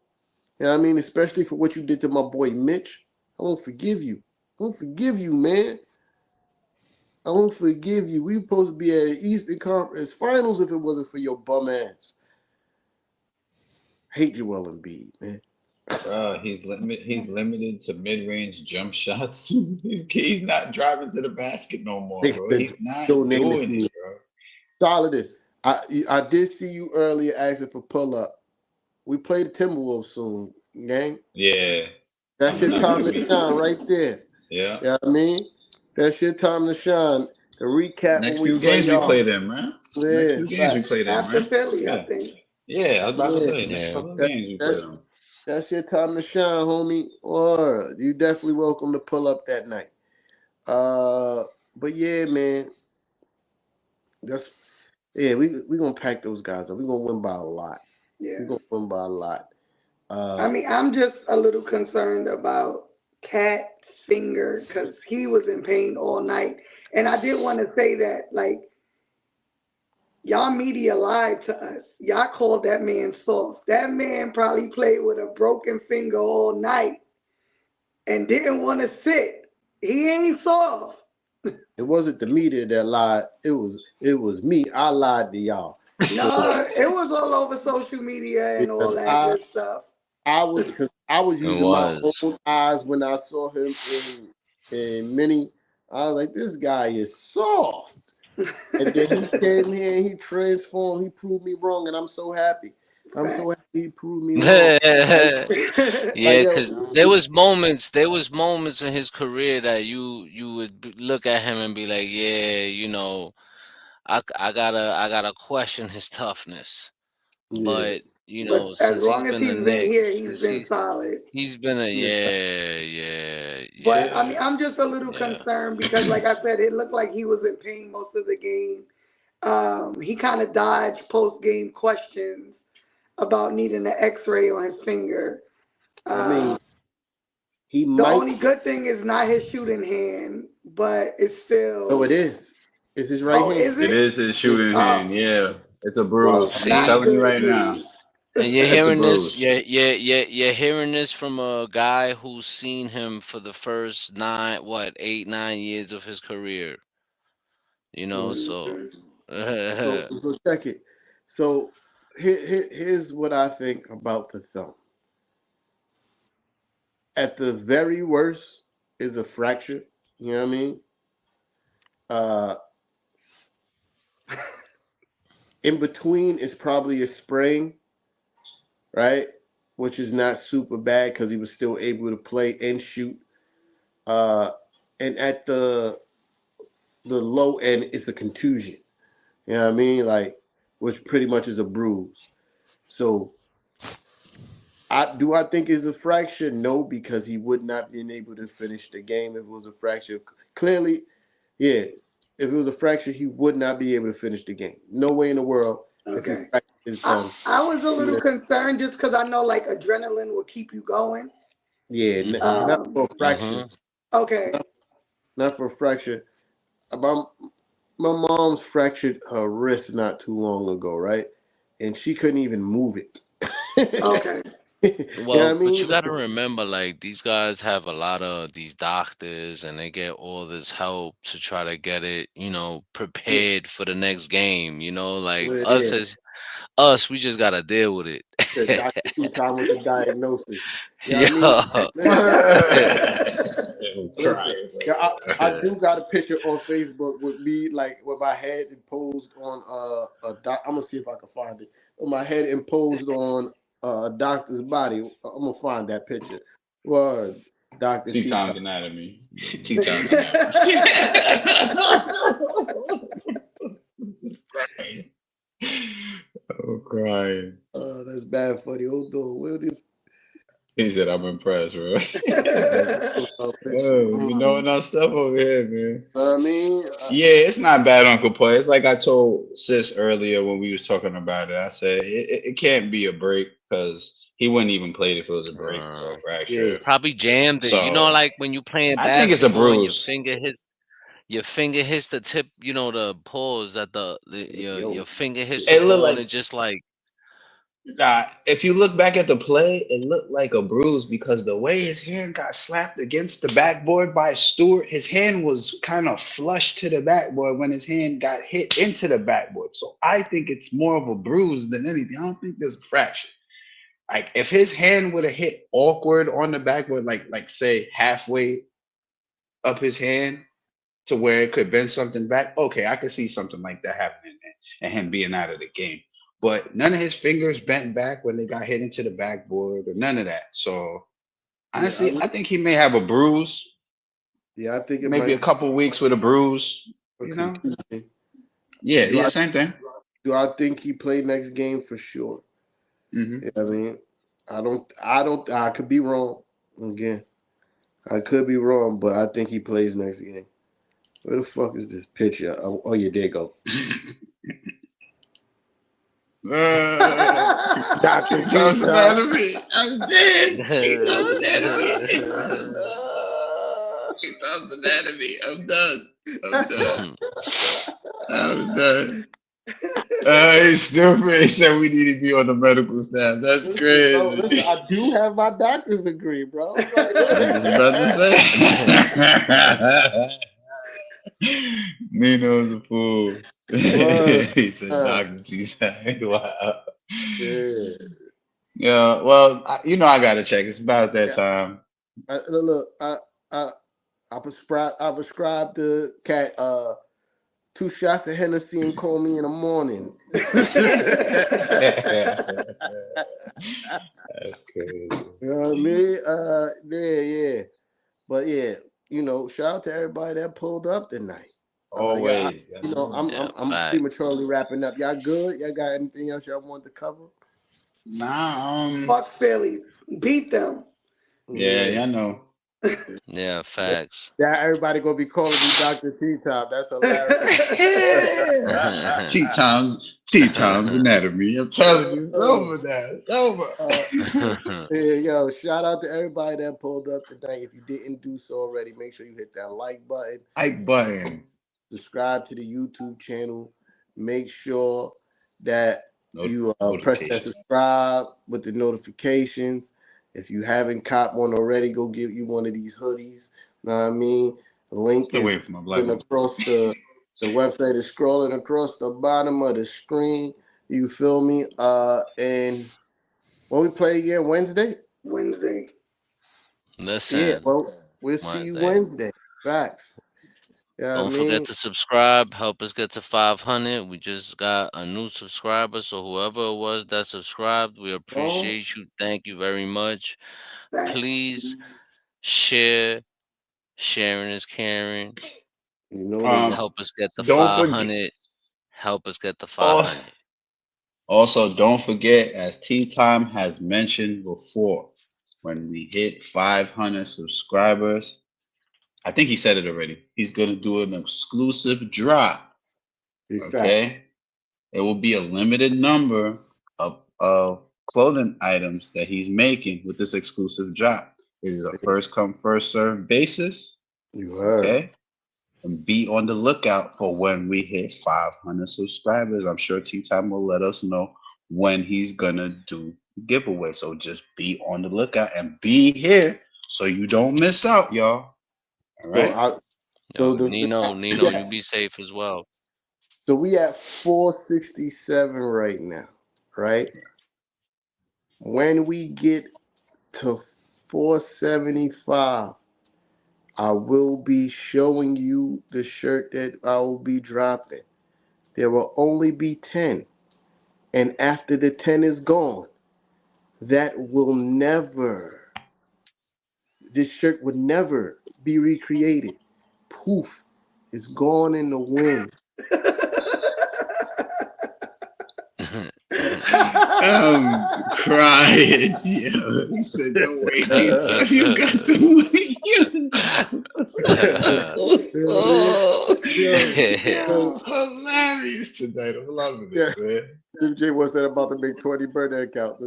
Speaker 2: You know what I mean? Especially for what you did to my boy Mitch. I won't forgive you. I won't forgive you, man. I won't forgive you. We supposed to be at the Eastern Conference Finals if it wasn't for your bum ass. Hate Joel Embiid, man.
Speaker 6: Bro, he's limited to mid-range jump shots. He's not driving to the basket no more, bro.
Speaker 2: The
Speaker 6: He's not
Speaker 2: Joe Namath
Speaker 6: doing
Speaker 2: team.
Speaker 6: it, bro.
Speaker 2: Solidus. I did see you earlier asking for pull up. We play the Timberwolves soon, gang.
Speaker 6: Yeah.
Speaker 2: That's
Speaker 6: Coming
Speaker 2: your
Speaker 6: up
Speaker 2: time
Speaker 6: this
Speaker 2: to
Speaker 6: week.
Speaker 2: shine right there.
Speaker 6: Yeah.
Speaker 2: You know what I mean? That's your time to shine. To recap when
Speaker 6: Next
Speaker 2: we
Speaker 6: few
Speaker 2: play
Speaker 6: games we
Speaker 2: y'all.
Speaker 6: play them, man. Next
Speaker 2: Yeah,
Speaker 6: few games we
Speaker 2: facts.
Speaker 6: play them,
Speaker 3: After
Speaker 6: man.
Speaker 3: Philly, I
Speaker 6: Yeah.
Speaker 3: think.
Speaker 6: Yeah, I was about to
Speaker 2: Yeah.
Speaker 6: say next
Speaker 5: Yeah.
Speaker 6: couple of
Speaker 2: That,
Speaker 6: games we play
Speaker 2: that's
Speaker 6: them.
Speaker 2: that's your time to shine, homie. Or you definitely welcome to pull up that night. But yeah, man. That's we gonna pack those guys up. We gonna win by a lot.
Speaker 3: Yeah.
Speaker 2: We gonna win by a lot.
Speaker 3: I mean, I'm just a little concerned about Cat's finger because he was in pain all night. And I did want to say that, like, y'all media lied to us. Y'all called that man soft. That man probably played with a broken finger all night and didn't want to sit. He ain't soft.
Speaker 2: It wasn't the media that lied. It was me. I lied to y'all.
Speaker 3: Nah, it was all over social media and all
Speaker 2: Because
Speaker 3: that good stuff.
Speaker 2: I was
Speaker 5: It
Speaker 2: using my
Speaker 5: was.
Speaker 2: own eyes when I saw him in mini. I was like, this guy is soft. And then he came here and he transformed. He proved me wrong, and I'm so happy. I'm so happy
Speaker 3: Facts.
Speaker 2: he proved me wrong. Like
Speaker 5: Yeah,
Speaker 2: yo,
Speaker 5: because there was moments in his career that you would look at him and be like, yeah, I gotta question his toughness.
Speaker 2: yeah,
Speaker 5: But
Speaker 3: But as
Speaker 5: since he's
Speaker 3: long as
Speaker 5: been the
Speaker 3: he's been
Speaker 5: Knicks,
Speaker 3: here, he's
Speaker 5: since
Speaker 3: been solid.
Speaker 5: he's been a
Speaker 2: yes,
Speaker 3: But I
Speaker 5: yeah,
Speaker 3: mean, I'm just a little
Speaker 5: yeah.
Speaker 3: concerned because, like I said, it looked like he was in pain most of the game. He kind of dodged post game questions about needing an X-ray on his finger.
Speaker 2: I mean,
Speaker 3: Uh,
Speaker 2: he
Speaker 3: the
Speaker 2: might.
Speaker 3: only good thing is not his shooting hand, but it's
Speaker 2: No, it
Speaker 3: still.
Speaker 2: is. It's his right
Speaker 3: Oh,
Speaker 2: hand.
Speaker 3: is
Speaker 6: It
Speaker 3: it?
Speaker 6: is his
Speaker 2: Yeah,
Speaker 6: shooting hand.
Speaker 3: Oh,
Speaker 6: Yeah. It's a
Speaker 3: well,
Speaker 6: bruise. I'm
Speaker 5: See,
Speaker 3: not
Speaker 6: telling you
Speaker 3: good
Speaker 6: right now.
Speaker 3: news.
Speaker 5: and you're
Speaker 6: It's a
Speaker 5: hearing this,
Speaker 6: bruise.
Speaker 5: you're hearing this from a guy who's seen him for the first 8, 9 years of his career. So
Speaker 3: Mhm.
Speaker 2: so check it. So here's what I think about the thumb. At the very worst is a fracture. You know what I mean? Uh, in between is probably a sprain, right? Which is not super bad because he was still able to play and shoot. Uh, and at the low end, it's a contusion. You know what I mean? Like, which pretty much is a bruise. So, I think it's a fracture? No, because he would not been able to finish the game if it was a fracture. Clearly, yeah. If it was a fracture, he would not be able to finish the game. No way in the world if he
Speaker 3: Okay.
Speaker 2: fractured his
Speaker 3: I,
Speaker 2: thumb.
Speaker 3: I was a little
Speaker 2: Yeah,
Speaker 3: concerned just because I know like adrenaline will keep you going.
Speaker 2: yeah, not
Speaker 5: Mhm.
Speaker 2: for a fracture.
Speaker 5: Mhm.
Speaker 3: Okay.
Speaker 2: Not for a fracture. My, my mom's fractured her wrist not too long ago, right? And she couldn't even move it.
Speaker 3: Okay.
Speaker 2: You know what I
Speaker 5: Well, but
Speaker 2: mean?
Speaker 5: you got to remember, like, these guys have a lot of these doctors, and they get all this help to try to get it,
Speaker 2: Yeah,
Speaker 5: prepared for the next game. Like us
Speaker 2: yeah.
Speaker 5: as us, we just gotta deal with it.
Speaker 2: The Dr. E-Time with the diagnosis. You know what I mean?
Speaker 5: Yo,
Speaker 2: Listen,
Speaker 6: I'm
Speaker 2: listen.
Speaker 6: crying.
Speaker 2: Yeah, I do got a picture on Facebook with me, like with my head imposed on I'm gonna see if I can find it. With my head imposed on a doctor's body. I'm gonna find that picture. Word, Doctor T.
Speaker 6: T-Tom's anatomy. T-Tom's anatomy. Crying. Oh, crying.
Speaker 2: That's bad funny. Hold on.
Speaker 6: He said, "I'm impressed, bro."
Speaker 2: You
Speaker 6: We knowing our stuff over here, man.
Speaker 2: know what I mean?
Speaker 6: Yeah, it's not bad on play. It's like I told Sis earlier when we was talking about it. I said it can't be a break because he wouldn't even play it if it was a break or a
Speaker 2: Yeah.
Speaker 6: fracture.
Speaker 5: Probably jammed it. You know,
Speaker 6: So
Speaker 5: like when you playing
Speaker 6: I think it's a
Speaker 5: basketball and
Speaker 6: bruise.
Speaker 5: your finger hits the tip, you know, the pause that
Speaker 2: Yo.
Speaker 5: your finger hits the
Speaker 6: It looked
Speaker 5: ball and
Speaker 6: like
Speaker 5: it just like
Speaker 6: Nah, if you look back at the play, it looked like a bruise because the way his hand got slapped against the backboard by Stewart, his hand was kind of flush to the backboard when his hand got hit into the backboard. So I think it's more of a bruise than anything. I don't think there's a fracture. Like if his hand would have hit awkward on the backboard, like say halfway up his hand to where it could bend something back, okay, I could see something like that happening and him being out of the game. But none of his fingers bent back when they got hit into the backboard or none of that. So
Speaker 2: Yeah,
Speaker 6: honestly, I think he may have a bruise,
Speaker 2: I think it
Speaker 6: maybe a
Speaker 2: might be
Speaker 6: couple weeks with a bruise.
Speaker 2: a
Speaker 6: You know?
Speaker 2: contusion.
Speaker 6: Yeah,
Speaker 2: Do
Speaker 6: yeah,
Speaker 2: I
Speaker 6: same thing.
Speaker 2: think he played next game for sure?
Speaker 6: Hmm.
Speaker 2: You know what I mean? I could be wrong. Again, I could be wrong, but I think he plays next game. Where the fuck is this picture? Oh yeah, there you go. Dr.
Speaker 6: Two times
Speaker 2: T-Top.
Speaker 6: anatomy. I'm dead. Two times anatomy. Two times anatomy. I'm done. I'm done. I'm done. He's stupid. He said we need to be on the medical staff. That's
Speaker 2: Listen, bro, listen,
Speaker 6: crazy.
Speaker 2: I do have my doctor's degree, bro.
Speaker 6: I was just about to say. Nino's a fool.
Speaker 2: Word.
Speaker 6: He said, Dr. T. Wow.
Speaker 2: Yeah.
Speaker 6: Yeah, well, I got to check. It's about that
Speaker 2: Yeah.
Speaker 6: time.
Speaker 2: Look, I prescribed the cat 2 shots of Hennessy and call me in the morning.
Speaker 6: That's crazy.
Speaker 2: You know what I mean? Yeah. But yeah, shout out to everybody that pulled up tonight. Yeah,
Speaker 6: Always. Yes, sir.
Speaker 5: yeah,
Speaker 2: I'm
Speaker 5: fact.
Speaker 2: prematurely wrapping up. Y'all good? Y'all got anything else y'all want to cover?
Speaker 6: Nah,
Speaker 3: Fuck Philly. Beat them.
Speaker 6: yeah, I know.
Speaker 5: Yeah, facts.
Speaker 2: Yeah, everybody gonna be calling me Dr. T-Top. That's hilarious.
Speaker 6: Tea times anatomy. I'm telling you, it's over now. It's over.
Speaker 2: Yeah, yo, shout out to everybody that pulled up tonight. If you didn't do so already, make sure you hit that like button.
Speaker 6: Like button.
Speaker 2: Subscribe to the YouTube channel. Make sure that you press that
Speaker 6: Notifications.
Speaker 2: subscribe with the notifications. If you haven't caught one already, go get you one of these hoodies. Know what I mean? The link
Speaker 6: Still
Speaker 2: is
Speaker 6: waiting for my black one.
Speaker 2: across the website is scrolling across the bottom of the screen. You feel me? And when we play again Wednesday?
Speaker 3: Wednesday.
Speaker 5: Listen,
Speaker 2: Yeah, well, we'll see you
Speaker 5: Wednesday.
Speaker 2: Wednesday. Facts. Yeah,
Speaker 5: Don't forget to subscribe. Help us get to 500. We just got a new subscriber. So whoever it was that subscribed, we appreciate you. Thank you very much. Please share. Sharing is caring.
Speaker 2: You know the
Speaker 5: Help us get the
Speaker 6: Don't forget.
Speaker 5: 500. Help us get the
Speaker 6: Oh,
Speaker 5: 500.
Speaker 6: also, don't forget, as Tea Time has mentioned before, when we hit 500 subscribers, I think he said it already. He's going to do an exclusive drop.
Speaker 2: big facts.
Speaker 6: Okay. It will be a limited number of clothing items that he's making with this exclusive drop. It is a first come, first serve basis.
Speaker 2: You heard.
Speaker 6: Okay. And be on the lookout for when we hit 500 subscribers. I'm sure Tea Time will let us know when he's going to do giveaway. So just be on the lookout and be here so you don't miss out, y'all. All
Speaker 2: So
Speaker 6: right.
Speaker 5: Nino, you be safe as well.
Speaker 2: So we at 467 right now, right? When we get to 475, I will be showing you the shirt that I will be dropping. There will only be 10. And after the 10 is gone, this shirt would never be recreated. Poof, it's gone in the wind.
Speaker 4: I'm crying. Yo, he said, "Don't wait till you got the money." Hilarious tonight. I'm loving this, man.
Speaker 2: MJ was that about to make 20 burner accounts.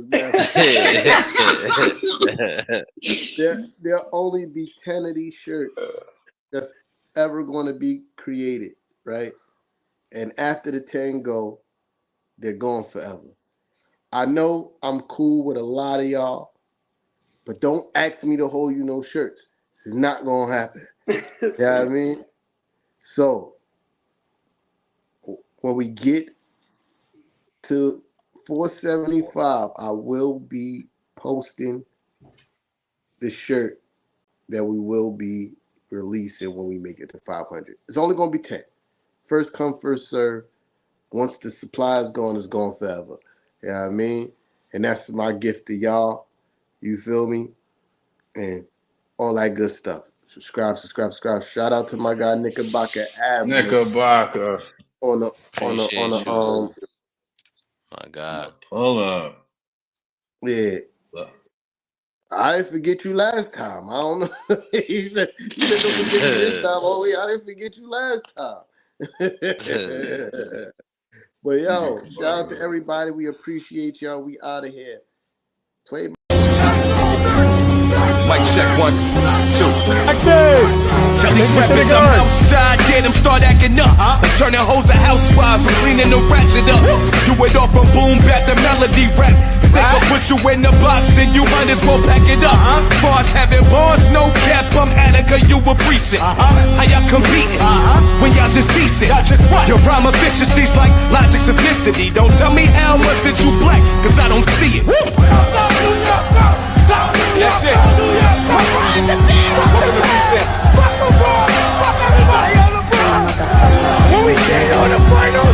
Speaker 2: There'll only be 10 of these shirts that's ever going to be created, right? And after the 10 go, they're gone forever. I know I'm cool with a lot of y'all, but don't ask me to hold you no shirts. It's not going to happen. You know what I mean? So, when we get to 475, I will be posting the shirt that we will be releasing when we make it to 500. It's only going to be 10. First come, first serve. Once the supply is gone, it's gone forever. You know what I mean? And that's my gift to y'all. You feel me? And all that good stuff. Subscribe. Shout out to my guy Knickerbocker Avenue.
Speaker 4: Knickerbocker.
Speaker 2: On the
Speaker 5: My God.
Speaker 4: Pull up.
Speaker 2: Yeah.
Speaker 4: Look.
Speaker 2: I didn't forget you last time. I don't know. he said don't forget you this time. Oh yeah, I didn't forget you last time. But yo, shout out to everybody. We appreciate y'all. We out of here. Play.
Speaker 1: Mic check 1, 2. Tell these rappers I'm outside, get them start acting up. Turning hoes to housewives and cleaning the ratchet up. Do it off from boom back to melody rap. If they can put you in the box, then you might as well pack it up. Bars having bars, no cap, I'm Attica, you a precinct. How y'all competing when y'all just decent? Your rhyme efficiency's like logic simplicity. Don't tell me how much that you black, cause I don't see it. That's it. Welcome to Precinct. Fuck everybody on the front. When we get on the final